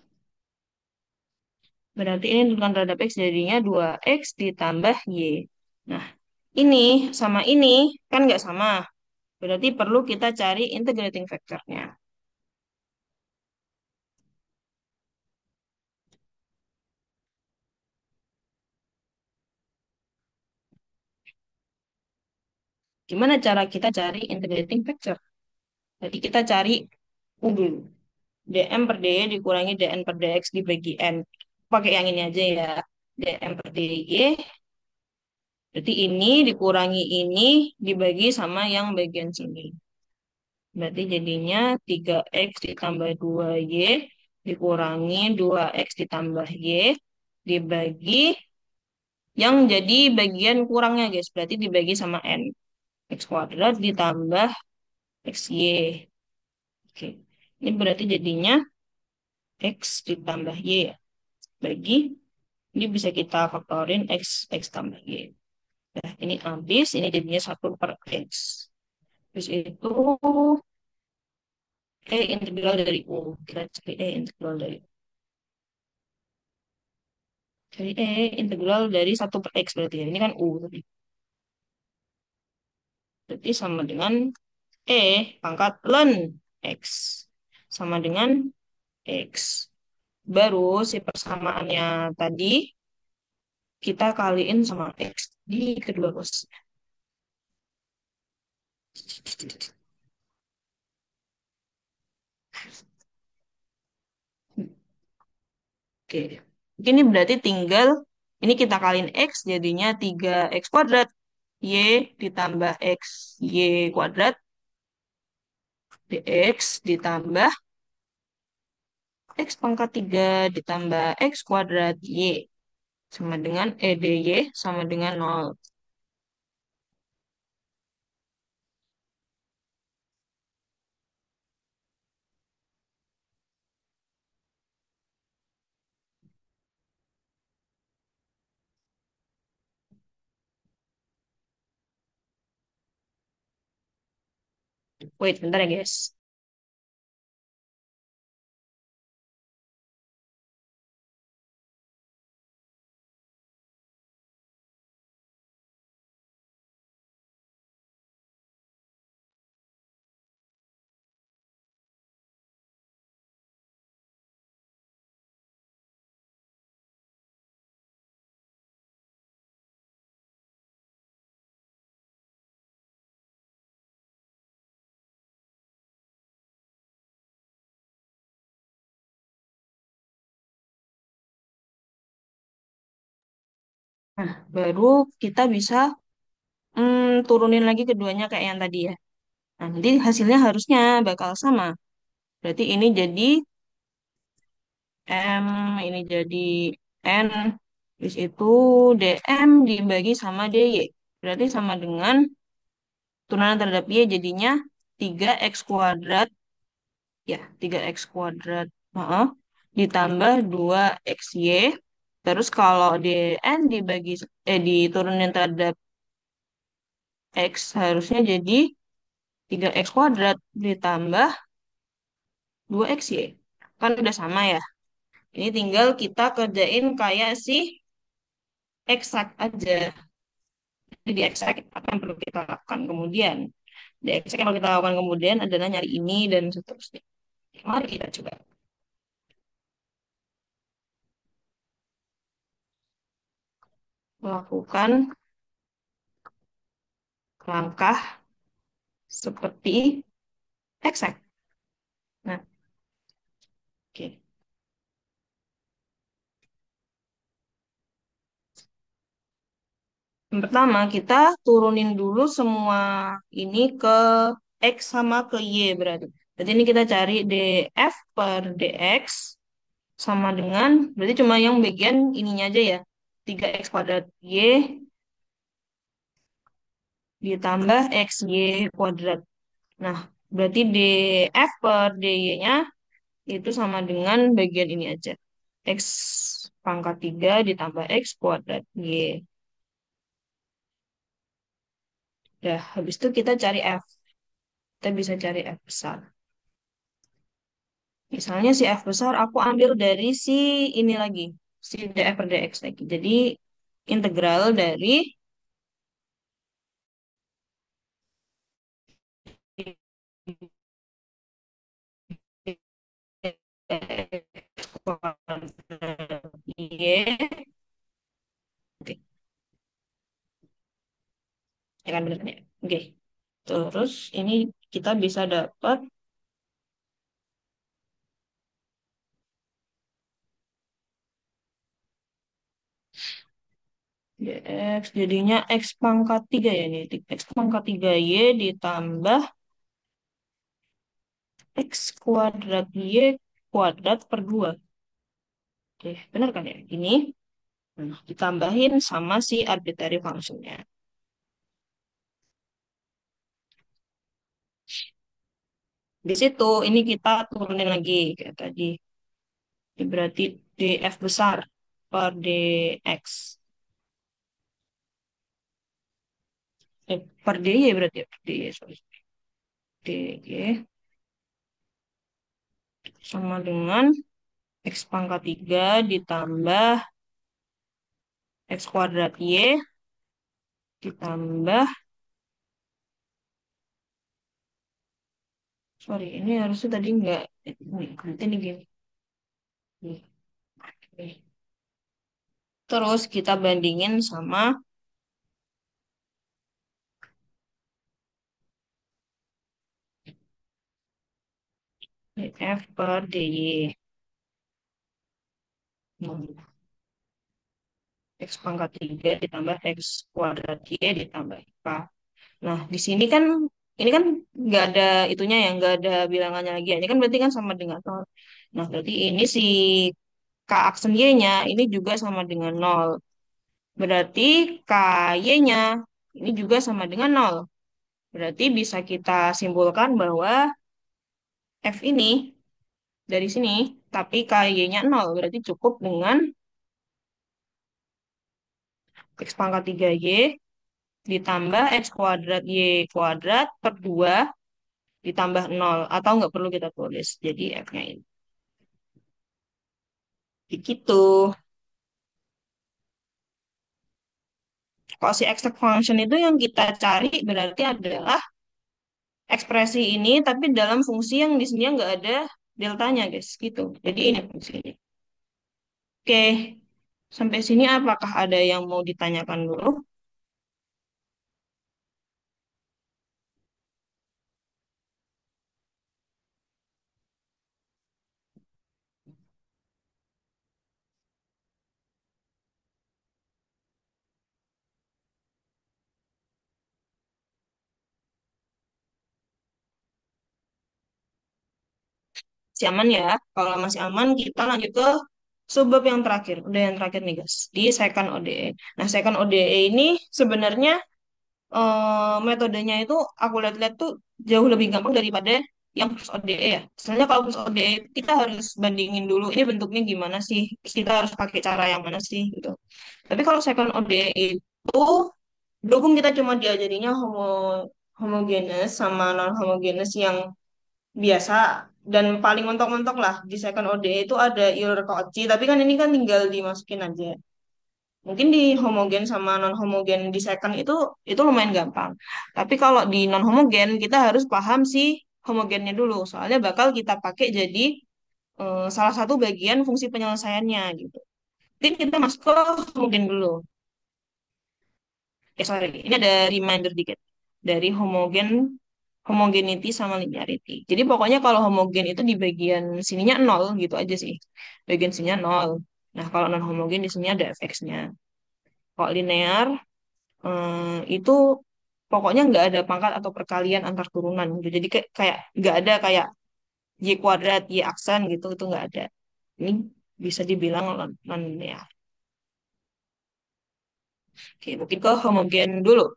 Berarti ini diturunkan terhadap x jadinya 2x ditambah y. Nah, ini sama ini kan nggak sama. Berarti perlu kita cari integrating factor-nya. Gimana cara kita cari integrating factor? Jadi kita cari U dulu. dm per dy dikurangi dn per dx dibagi n. Pakai yang ini aja ya. dm per dy, berarti ini dikurangi ini dibagi sama yang bagian sini. Berarti jadinya 3x ditambah 2y dikurangi 2x ditambah y dibagi yang jadi bagian kurangnya guys. Berarti dibagi sama n. X kuadrat ditambah xy. Oke. Ini berarti jadinya x ditambah y ya. Bagi, ini bisa kita faktorin x tambah y. Nah, ini habis, ini jadinya 1/x. Terus itu integral dari U. Kita cari integral dari U. Cari integral dari 1/x berarti ya. Ini kan U tadi. Berarti sama dengan pangkat ln x. Sama dengan x. Baru si persamaannya tadi kita kaliin sama X di kedua kosnya. Oke. Ini berarti tinggal ini kita kaliin X jadinya 3x kuadrat. Y ditambah X Y kuadrat dx ditambah X pangkat 3 ditambah X kuadrat Y sama dengan dy sama dengan 0. Wait, bentar ya guys. Nah, baru kita bisa turunin lagi keduanya kayak yang tadi ya. Nah, nanti hasilnya harusnya bakal sama. Berarti ini jadi M, ini jadi N, terus itu DM dibagi sama DY. Berarti sama dengan turunan terhadap Y jadinya 3x kuadrat, ya 3x kuadrat, heeh, ditambah 2xy. Terus kalau DN diturunin terhadap X harusnya jadi 3x kuadrat ditambah 2xy. Kan udah sama ya. Ini tinggal kita kerjain kayak si eksak aja. Jadi eksak apa yang perlu kita lakukan kemudian. Di eksak yang perlu kita lakukan kemudian adalah nyari ini dan seterusnya. Mari kita coba melakukan langkah seperti eksak. Nah, oke. Yang pertama, kita turunin dulu semua ini ke X sama ke Y berarti. Berarti ini kita cari df per dx sama dengan, berarti cuma yang bagian ininya aja ya. 3x kuadrat Y ditambah xy kuadrat. Nah, berarti df per dy-nya itu sama dengan bagian ini aja. X pangkat 3 ditambah x kuadrat Y. Dah, habis itu kita cari f. Kita bisa cari f besar. Misalnya si F besar aku ambil dari si ini lagi, si df per dx lagi. Jadi integral dari x kuadrat y. Oke, ya kan bener kan ya? Oke, terus ini kita bisa dapat dx jadinya x pangkat 3 ya ini. X pangkat 3 y ditambah x kuadrat y kuadrat per 2. Oke, benar kan ya? Ini ditambahin sama si arbitrary functionnya. Di situ ini kita turunin lagi kayak tadi. Ini berarti df besar per dx. Per dy berarti ya, per dy, sorry. dy sama dengan x pangkat 3 ditambah x kuadrat y ditambah, sorry, ini harusnya tadi enggak, ini berarti ini gini. Nih, oke. Terus kita bandingin sama df per dy. Nah, x pangkat 3 ditambah x kuadrat y ditambah k. Nah, di sini kan ini kan nggak ada itunya ya, nggak ada bilangannya lagi ya. Ini kan berarti kan sama dengan nol. Nah, berarti ini si k aksen y-nya ini juga sama dengan nol. Berarti k y-nya ini juga sama dengan nol. Berarti bisa kita simpulkan bahwa f ini dari sini, tapi k y-nya nol. Berarti cukup dengan x pangkat 3y ditambah x kuadrat y kuadrat per 2 ditambah nol atau nggak perlu kita tulis. Jadi F-nya ini. Begitu. Kalau si exact function itu yang kita cari berarti adalah ekspresi ini tapi dalam fungsi yang di sini nggak ada deltanya guys gitu. Jadi ini fungsinya. Oke, sampai sini apakah ada yang mau ditanyakan dulu? Si aman ya. Kalau masih aman kita lanjut ke subbab yang terakhir. Udah yang terakhir nih guys. Di second ODE. Nah second ODE ini sebenarnya metodenya itu aku lihat-lihat tuh jauh lebih gampang daripada yang plus ODE ya. Soalnya kalau plus ODE kita harus bandingin dulu ini bentuknya gimana sih, terus kita harus pakai cara yang mana sih gitu. Tapi kalau second ODE itu berhubung kita cuma diajarinya homogenes sama non homogenes yang biasa dan paling mentok-mentok lah di second ODE itu ada Euler Cauchy, tapi kan ini kan tinggal dimasukin aja. Mungkin di homogen sama non homogen di second itu lumayan gampang. Tapi kalau di non homogen kita harus paham si homogennya dulu. Soalnya bakal kita pakai jadi salah satu bagian fungsi penyelesaiannya gitu. Jadi kita masuk ke homogen dulu. Sorry, ini ada reminder dikit dari homogeneity sama linearity. Jadi pokoknya kalau homogen itu di bagian sininya nol gitu aja sih. Bagian sininya nol. Nah, kalau non homogen di sini ada fx-nya. Kalau linear itu pokoknya nggak ada pangkat atau perkalian antar turunan gitu. Jadi kayak nggak ada kayak y kuadrat, y aksen gitu, itu nggak ada. Ini bisa dibilang non linear. Oke, mungkin ke homogen dulu.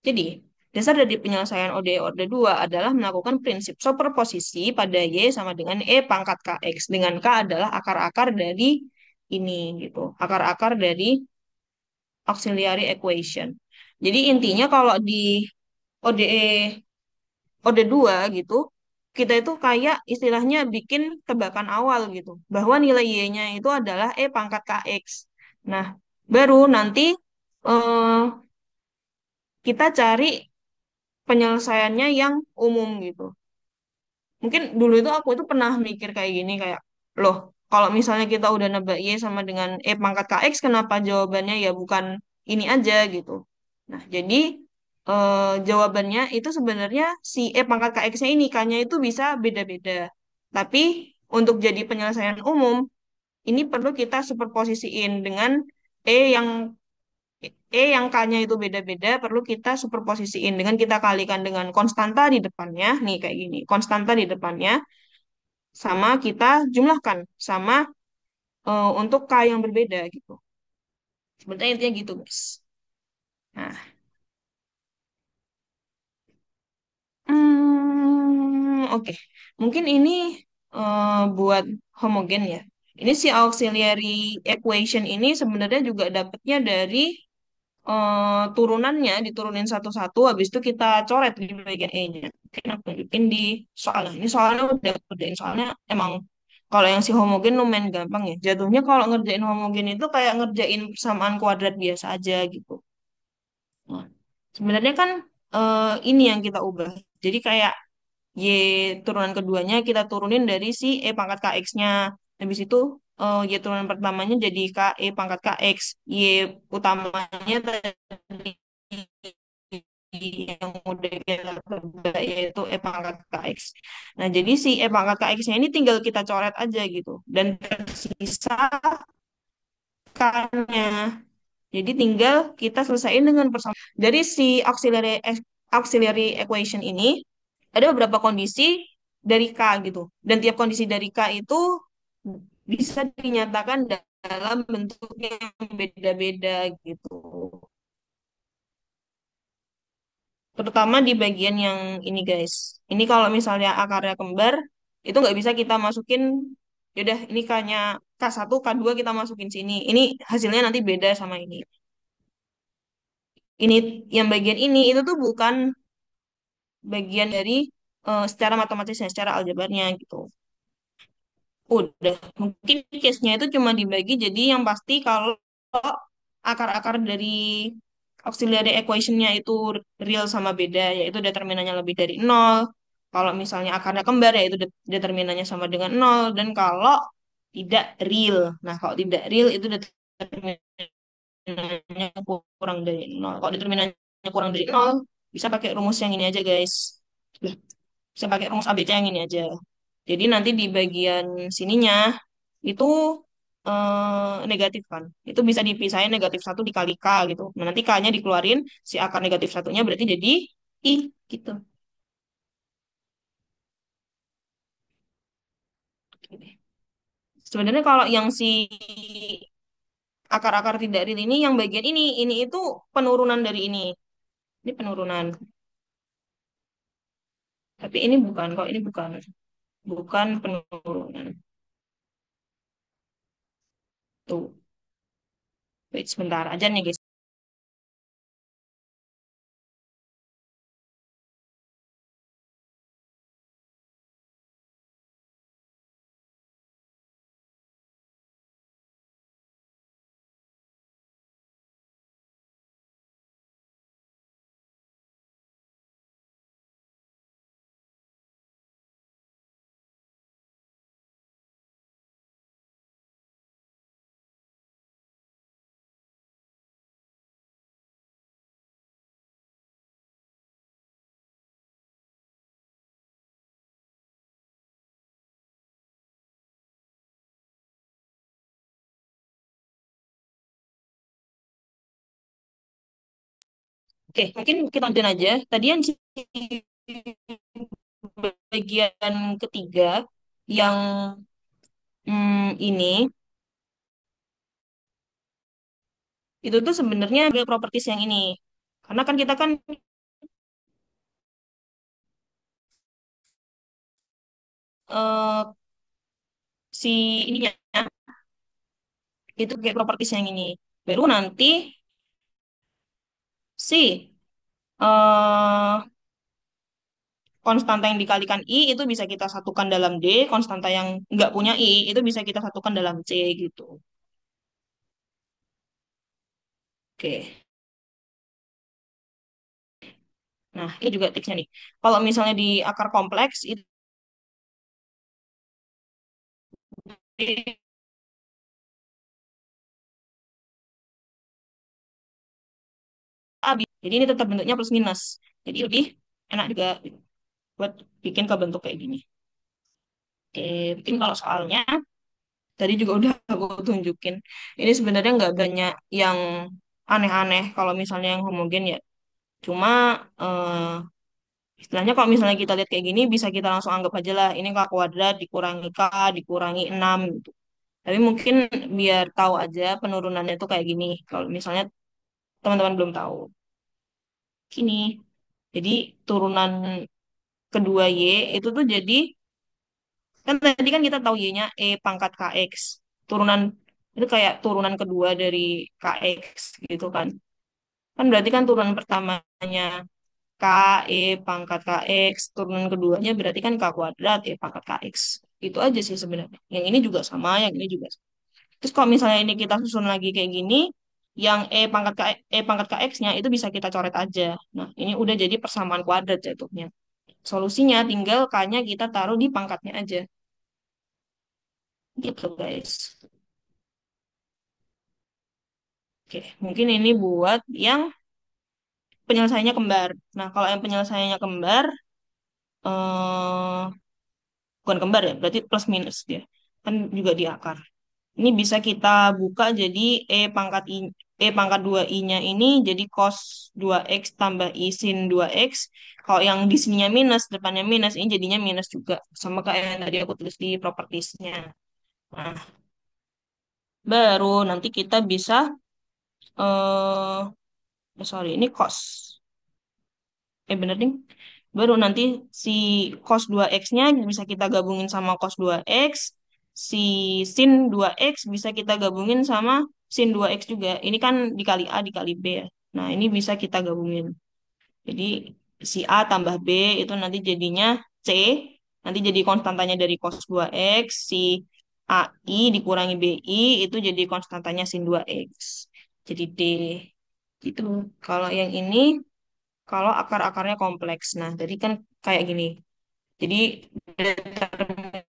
Jadi, dasar dari penyelesaian ODE Orde 2 adalah melakukan prinsip superposisi pada Y sama dengan E pangkat KX. Dengan K adalah akar-akar dari ini gitu. Akar-akar dari auxiliary equation. Jadi intinya kalau di ODE Orde 2 gitu, kita itu kayak istilahnya bikin tebakan awal gitu. Bahwa nilai Y-nya itu adalah E pangkat KX. Nah, baru nanti eh, kita cari penyelesaiannya yang umum gitu. Mungkin dulu itu aku itu pernah mikir kayak gini kayak, loh, kalau misalnya kita udah nebak Y sama dengan E pangkat KX, kenapa jawabannya ya bukan ini aja gitu. Nah, jadi jawabannya itu sebenarnya si E pangkat KX-nya ini, K-nya itu bisa beda-beda. Tapi untuk jadi penyelesaian umum, ini perlu kita superposisiin dengan E yang yang K-nya itu beda-beda, perlu kita superposisiin dengan kita kalikan dengan konstanta di depannya, nih kayak gini, konstanta di depannya, sama kita jumlahkan sama untuk K yang berbeda gitu. Sebenarnya intinya gitu, guys. Nah, oke. Mungkin ini buat homogen ya. Ini si auxiliary equation ini sebenarnya juga dapatnya dari turunannya diturunin satu-satu, habis itu kita coret di bagian E-nya. Mungkin aku tunjukin di soal. Ini soalnya udah aku kerjain, soalnya emang kalau yang si homogen lumayan gampang ya. Jatuhnya kalau ngerjain homogen itu kayak ngerjain persamaan kuadrat biasa aja gitu. Nah, sebenarnya kan ini yang kita ubah. Jadi kayak Y turunan keduanya kita turunin dari si E pangkat KX-nya. Habis itu Y turunan pertamanya jadi E pangkat KX. Y utamanya tadi yang udah kita coba yaitu E pangkat KX. Nah, jadi si E pangkat KX-nya ini tinggal kita coret aja gitu. Dan tersisa K-nya. Jadi tinggal kita selesaiin dengan persamaan. Dari si auxiliary equation ini ada beberapa kondisi dari K gitu. Dan tiap kondisi dari K itu bisa dinyatakan dalam bentuk yang beda-beda gitu. Terutama di bagian yang ini guys. Ini kalau misalnya akarnya kembar, itu nggak bisa kita masukin, yaudah ini K-nya K1, K2 kita masukin sini. Ini hasilnya nanti beda sama ini. Ini yang bagian ini itu tuh bukan bagian dari secara matematisnya, secara aljabarnya gitu. Udah, mungkin case-nya itu cuma dibagi jadi yang pasti kalau akar-akar dari auxiliary equation-nya itu real sama beda, yaitu determinannya lebih dari nol. Kalau misalnya akarnya kembar, yaitu determinannya sama dengan nol. Dan kalau tidak real, nah kalau tidak real itu determinannya kurang dari nol. Kalau determinannya kurang dari nol, bisa pakai rumus yang ini aja, guys. Bisa pakai rumus ABC yang ini aja. Jadi nanti di bagian sininya itu negatif kan. Itu bisa dipisahin negatif satu dikali K gitu. Nah, nanti K-nya dikeluarin, si akar negatif satunya berarti jadi I gitu. Sebenarnya kalau yang si akar-akar tidak real ini, yang bagian ini itu penurunan dari ini. Ini penurunan. Tapi ini bukan kok, ini bukan. Bukan penurunan. Tuh. Wait, sebentar aja nih, guys. Oke, mungkin kita lanjutin aja. Tadi yang si bagian ketiga yang ini itu tuh sebenarnya ada properties yang ini. Karena kan kita kan eh, si ininya itu kayak properties yang ini. Baru nanti si eh konstanta yang dikalikan I itu bisa kita satukan dalam D, konstanta yang nggak punya I itu bisa kita satukan dalam C gitu. Oke. Nah, ini juga tipsnya nih. Kalau misalnya di akar kompleks itu A, jadi ini tetap bentuknya plus minus. Jadi lebih enak juga buat bikin ke bentuk kayak gini. Oke, mungkin kalau soalnya tadi juga udah aku tunjukin. Ini sebenarnya nggak banyak yang aneh-aneh kalau misalnya yang homogen ya. Cuma istilahnya kalau misalnya kita lihat kayak gini bisa kita langsung anggap aja lah ini K kuadrat dikurangi K dikurangi 6 gitu. Tapi mungkin biar tahu aja penurunannya tuh kayak gini. Kalau misalnya teman-teman belum tahu. Gini. Jadi turunan kedua Y itu tuh jadi kan tadi kan kita tahu Y-nya E pangkat KX. Turunan itu kayak turunan kedua dari KX gitu kan. Kan berarti kan turunan pertamanya K, E pangkat KX, turunan keduanya berarti kan K kuadrat E pangkat KX. Itu aja sih sebenarnya. Yang ini juga sama, yang ini juga sama. Terus kalau misalnya ini kita susun lagi kayak gini, yang E pangkat KX-nya itu bisa kita coret aja. Nah, ini udah jadi persamaan kuadrat jatuhnya. Solusinya tinggal K-nya kita taruh di pangkatnya aja. Gitu, guys. Oke, mungkin ini buat yang penyelesaiannya kembar. Nah, kalau yang penyelesaiannya kembar, eh, bukan kembar ya, berarti plus minus dia. Kan juga di akar. Ini bisa kita buka jadi E pangkat 2I-nya ini jadi cos 2X tambah I sin 2X. Kalau yang di sininya minus, depannya minus, ini jadinya minus juga. Sama kayak yang tadi aku tulis di propertiesnya. Nah, baru nanti kita bisa, sorry, ini cos. Bener nih. Baru nanti si cos 2X-nya bisa kita gabungin sama cos 2X. Si sin 2X bisa kita gabungin sama sin 2X juga. Ini kan dikali A dikali B ya. Nah, ini bisa kita gabungin. Jadi si A tambah B itu nanti jadinya C, nanti jadi konstantanya dari cos 2X, si AI dikurangi BI, itu jadi konstantanya sin 2X. Jadi D. Gitu. Kalau yang ini, kalau akar-akarnya kompleks. Nah, jadi kan kayak gini. Jadi determinannya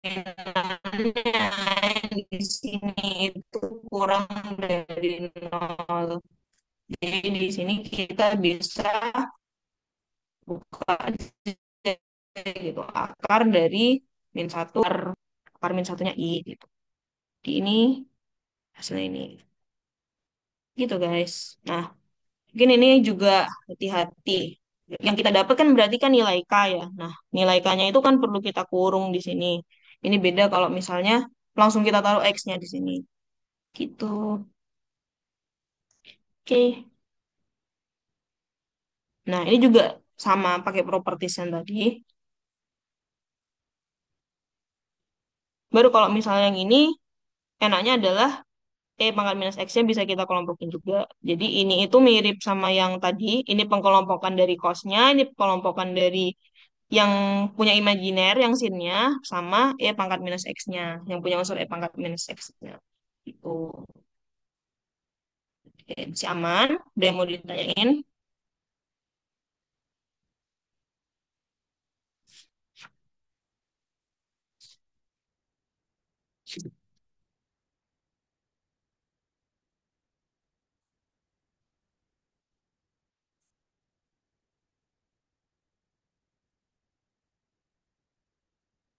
di sini itu kurang dari nol. Jadi di sini kita bisa buka gitu akar dari min satu, akar min satunya i gitu. Di ini hasilnya ini gitu guys. Nah, mungkin ini juga hati-hati. Yang kita dapat kan berarti kan nilai K ya. Nah, nilai K-nya itu kan perlu kita kurung di sini. Ini beda kalau misalnya langsung kita taruh X-nya di sini. Gitu. Oke. Nah, ini juga sama pakai properties yang tadi. Baru kalau misalnya yang ini enaknya adalah pangkat minus X-nya bisa kita kelompokin juga. Jadi ini itu mirip sama yang tadi. Ini pengkelompokan dari cos-nya, ini pengelompokan dari yang punya imajiner, yang sin-nya, sama pangkat minus X-nya, yang punya unsur pangkat minus X-nya. Itu. Oke, masih aman? Ada yang mau ditanyain?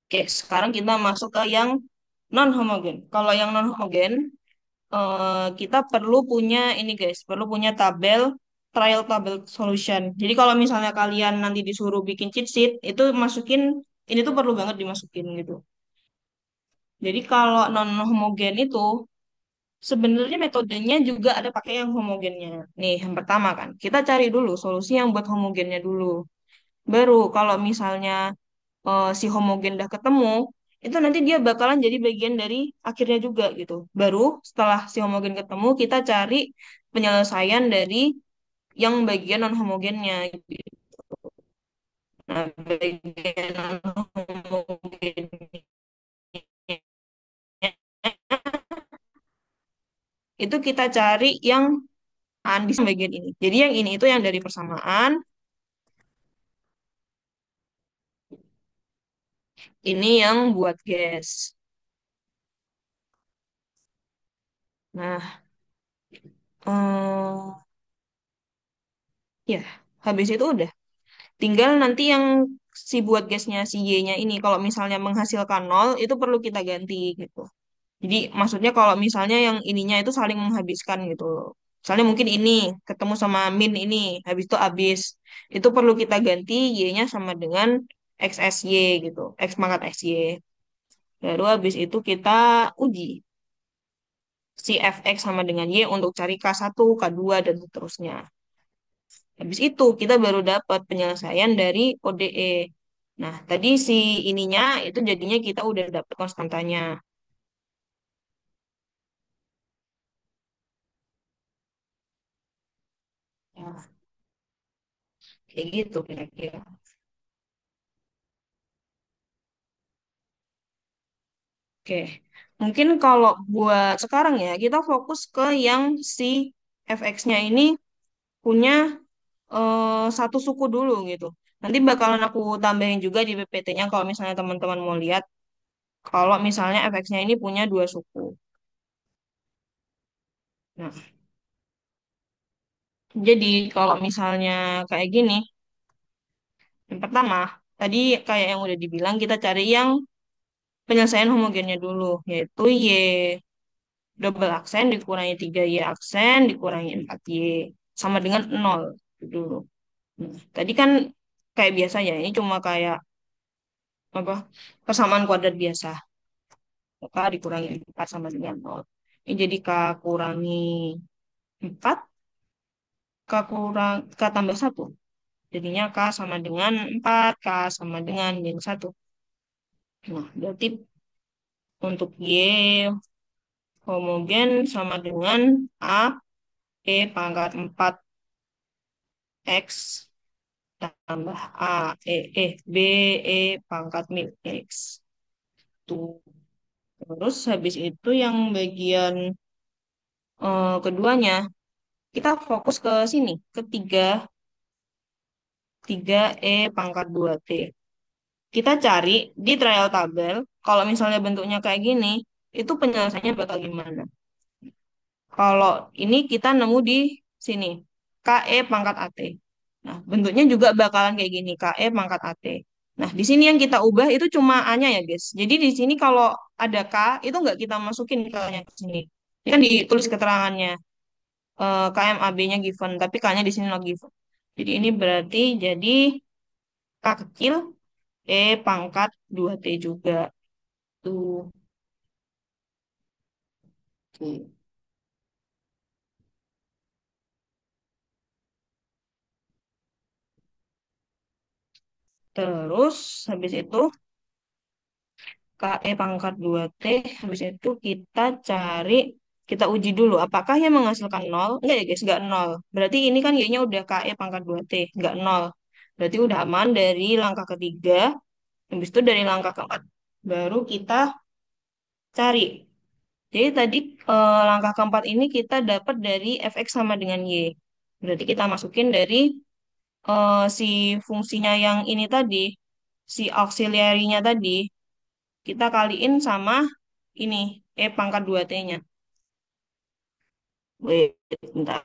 Oke, sekarang kita masuk ke yang non-homogen. Kalau yang non-homogen, kita perlu punya ini guys, perlu punya tabel trial table solution. Jadi kalau misalnya kalian nanti disuruh bikin cheat sheet, itu masukin ini tuh perlu banget dimasukin gitu. Jadi kalau non homogen itu sebenarnya metodenya juga ada pakai yang homogennya. Nih, yang pertama kan, kita cari dulu solusi yang buat homogennya dulu. Baru kalau misalnya si homogen udah ketemu, itu nanti dia bakalan jadi bagian dari akhirnya juga gitu. Baru setelah si homogen ketemu, kita cari penyelesaian dari yang bagian non homogennya. Nah, bagian non homogennya itu kita cari yang di bagian ini. Jadi yang ini itu yang dari persamaan, ini yang buat gas. Nah, eh ya, habis itu udah. Tinggal nanti yang si buat gasnya si Y-nya ini, kalau misalnya menghasilkan nol, itu perlu kita ganti gitu. Jadi maksudnya kalau misalnya yang ininya itu saling menghabiskan gitu loh. Misalnya mungkin ini ketemu sama min ini, habis itu habis. Itu perlu kita ganti Y-nya sama dengan XSY gitu, X pangkat XY. Baru habis itu kita uji si fx sama dengan y untuk cari K1, K2, dan seterusnya. Habis itu kita baru dapat penyelesaian dari ODE. Nah, tadi si ininya itu jadinya kita udah dapat konstantanya. Ya, kayak gitu kira-kira. Oke, mungkin kalau buat sekarang ya, kita fokus ke yang si fx-nya ini punya satu suku dulu gitu. Nanti bakalan aku tambahin juga di PPT-nya kalau misalnya teman-teman mau lihat. Kalau misalnya fx-nya ini punya dua suku. Nah, jadi kalau misalnya kayak gini, yang pertama, tadi kayak yang udah dibilang kita cari yang penyelesaian homogennya dulu, yaitu Y double aksen dikurangi 3Y aksen dikurangi 4Y sama dengan nol dulu. Nah, tadi kan kayak biasa ya, ini cuma kayak apa persamaan kuadrat biasa. K dikurangi 4 sama dengan nol. Ini jadi K kurangi 4, K tambah 1. Jadinya K sama dengan 4, K sama dengan min 1. Nah, berarti untuk Y homogen sama dengan A, E pangkat 4X tambah A, B, E pangkat min X. Tuh. Terus habis itu yang bagian keduanya, kita fokus ke sini, ketiga, 3E pangkat 2T. Kita cari di trial tabel, kalau misalnya bentuknya kayak gini, itu penyelesaiannya bakal gimana? Kalau ini kita nemu di sini, KE pangkat AT. Nah, bentuknya juga bakalan kayak gini, KE pangkat AT. Nah, di sini yang kita ubah itu cuma A-nya ya, guys. Jadi di sini kalau ada K, itu nggak kita masukin K-nya ke sini. Ini kan ditulis keterangannya, KMAB-nya given, tapi K-nya di sini not given. Jadi ini berarti jadi K kecil, E pangkat 2T juga. Tuh. Tuh. Terus habis itu KE pangkat 2T, habis itu kita cari, kita uji dulu apakah yang menghasilkan nol. Enggak ya guys, enggak nol. Berarti ini kan Y-nya udah KE pangkat 2T, enggak nol. Berarti udah aman dari langkah ketiga, habis itu dari langkah keempat. Baru kita cari. Jadi tadi langkah keempat ini kita dapat dari fx sama dengan Y. Berarti kita masukin dari si fungsinya yang ini tadi, si auxiliary-nya tadi, kita kaliin sama ini, E pangkat 2T-nya. Wait, bentar.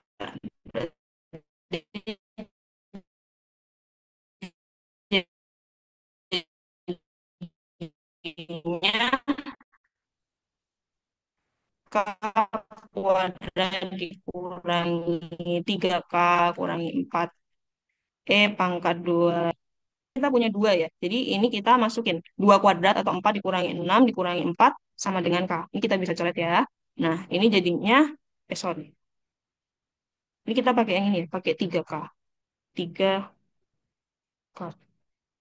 Jadinya K kuadrat dikurangi 3K kurangi 4. E pangkat 2. Kita punya 2 ya. Jadi ini kita masukin 2 kuadrat atau 4 dikurangi 6 dikurangi 4 sama dengan K. Ini kita bisa coret ya. Nah, ini jadinya, sorry. Ini kita pakai yang ini ya, pakai 3K. 3K.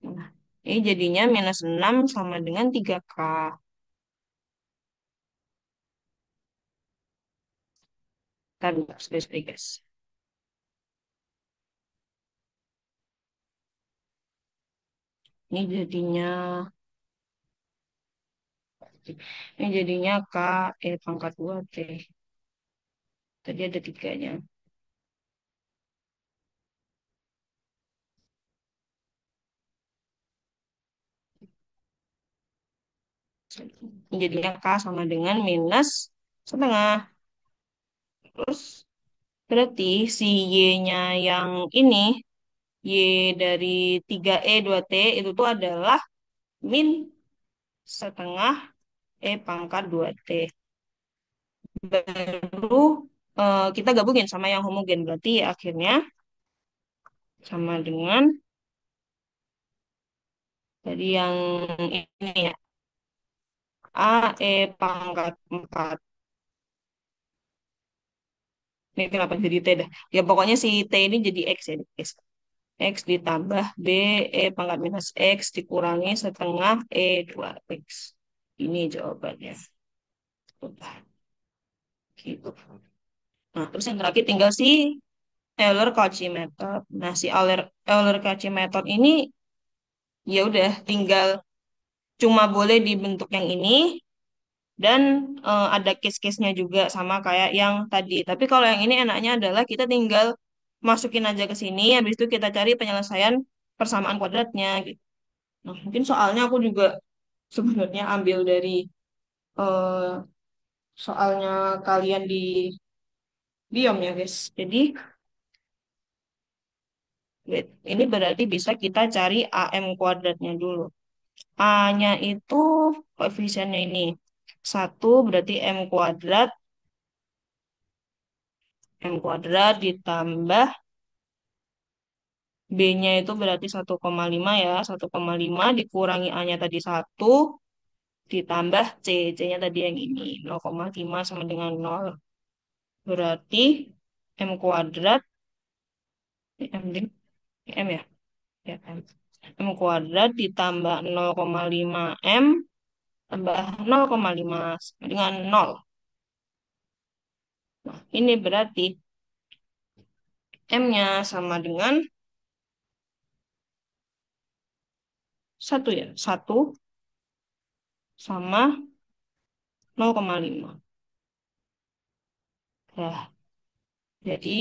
Nah, ini jadinya minus 6 sama dengan 3K. Tadi, sorry, guys. Ini jadinya, K E pangkat 2T. Tadi ada tiganya. Ini jadinya K sama dengan minus setengah. Terus berarti si Y-nya yang ini, Y dari 3E 2T itu tuh adalah min setengah E pangkat 2T. Baru kita gabungin sama yang homogen. Berarti ya akhirnya sama dengan dari yang ini ya. A E pangkat 4. Ini kenapa jadi T dah? Ya pokoknya si T ini jadi X ya. X. X ditambah B E pangkat minus X dikurangi setengah E 2X. Ini jawabannya. Udah, gitu. Nah, terus yang terakhir tinggal si Euler-Cauchy method. Nah, si Euler-Cauchy method ini ya udah tinggal cuma boleh dibentuk yang ini dan ada case-case-nya juga sama kayak yang tadi. Tapi kalau yang ini enaknya adalah kita tinggal masukin aja ke sini, habis itu kita cari penyelesaian persamaan kuadratnya gitu. Nah, mungkin soalnya aku juga sebenarnya ambil dari eh, soalnya kalian di biom ya, guys. Jadi, wait, ini berarti bisa kita cari AM kuadratnya dulu. A-nya itu koefisiennya ini. Satu berarti M kuadrat ditambah B-nya itu berarti 1,5 ya. 1,5 dikurangi A-nya tadi 1 ditambah C. C-nya tadi yang ini. 0,5 sama dengan 0. Berarti M kuadrat, M, M ya? Ya, M. M kuadrat ditambah 0,5 M tambah 0,5 sama dengan 0. Nah, ini berarti M-nya sama dengan Satu ya, satu sama 0,5. Nah, jadi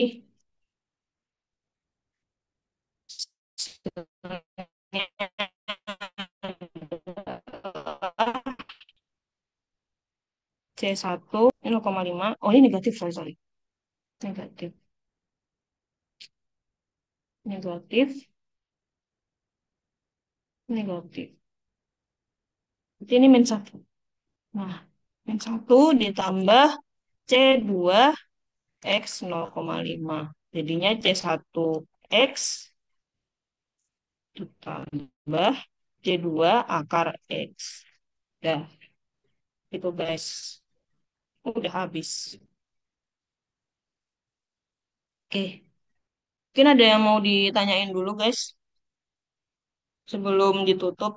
C1 ini 0,5. Oh, ini negatif, sorry, sorry. Negatif. Negatif, negatif. Berarti ini min 1. Nah, min 1 ditambah C2 X 0,5. Jadinya C1 X ditambah C2 akar X. Dah, itu guys. Udah habis. Oke, mungkin ada yang mau ditanyain dulu guys sebelum ditutup.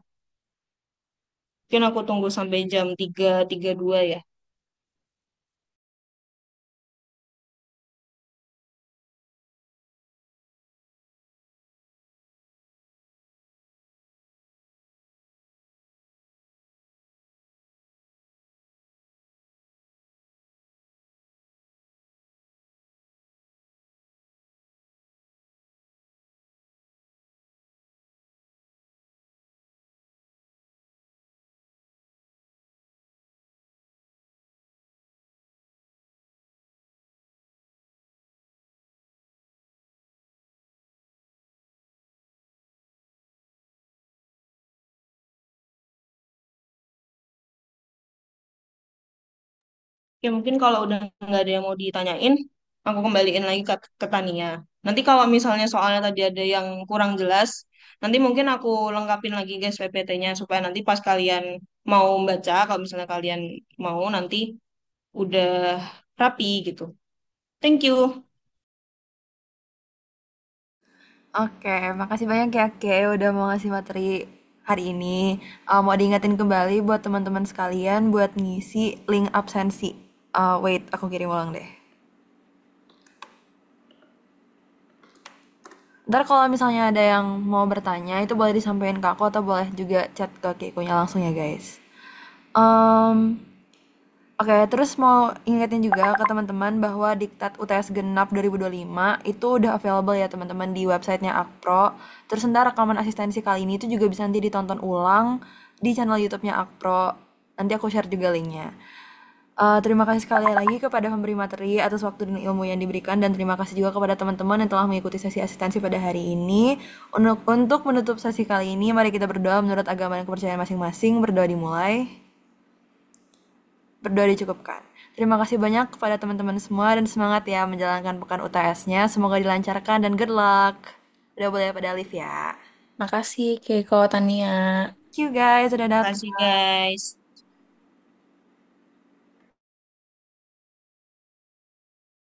Mungkin aku tunggu sampai jam 3.32 ya. Ya mungkin kalau udah nggak ada yang mau ditanyain, aku kembaliin lagi ke Tania. Nanti kalau misalnya soalnya tadi ada yang kurang jelas, nanti mungkin aku lengkapin lagi guys PPT-nya supaya nanti pas kalian mau baca, kalau misalnya kalian mau nanti udah rapi gitu. Thank you. Oke, makasih banyak ya Ke udah mau ngasih materi hari ini. Mau diingetin kembali buat teman-teman sekalian buat ngisi link absensi. Wait, aku kirim ulang deh. Ntar kalau misalnya ada yang mau bertanya, itu boleh disampaikan ke aku atau boleh juga chat ke Keiko-nya langsung ya guys. Em, Oke, terus mau ingetin juga ke teman-teman bahwa Diktat UTS Genap 2025 itu udah available ya teman-teman di websitenya Akpro. Terus ntar rekaman asistensi kali ini itu juga bisa nanti ditonton ulang di channel YouTube-nya Akpro. Nanti aku share juga linknya. Terima kasih sekali lagi kepada pemberi materi atas waktu dan ilmu yang diberikan dan terima kasih juga kepada teman-teman yang telah mengikuti sesi asistensi pada hari ini. Untuk menutup sesi kali ini, mari kita berdoa menurut agama dan kepercayaan masing-masing. Berdoa dimulai. Berdoa dicukupkan. Terima kasih banyak kepada teman-teman semua dan semangat ya menjalankan pekan UTS-nya. Semoga dilancarkan dan good luck. Udah boleh pada live ya. Makasih Keiko Tania. Thank you guys sudah Terima datang. kasih guys.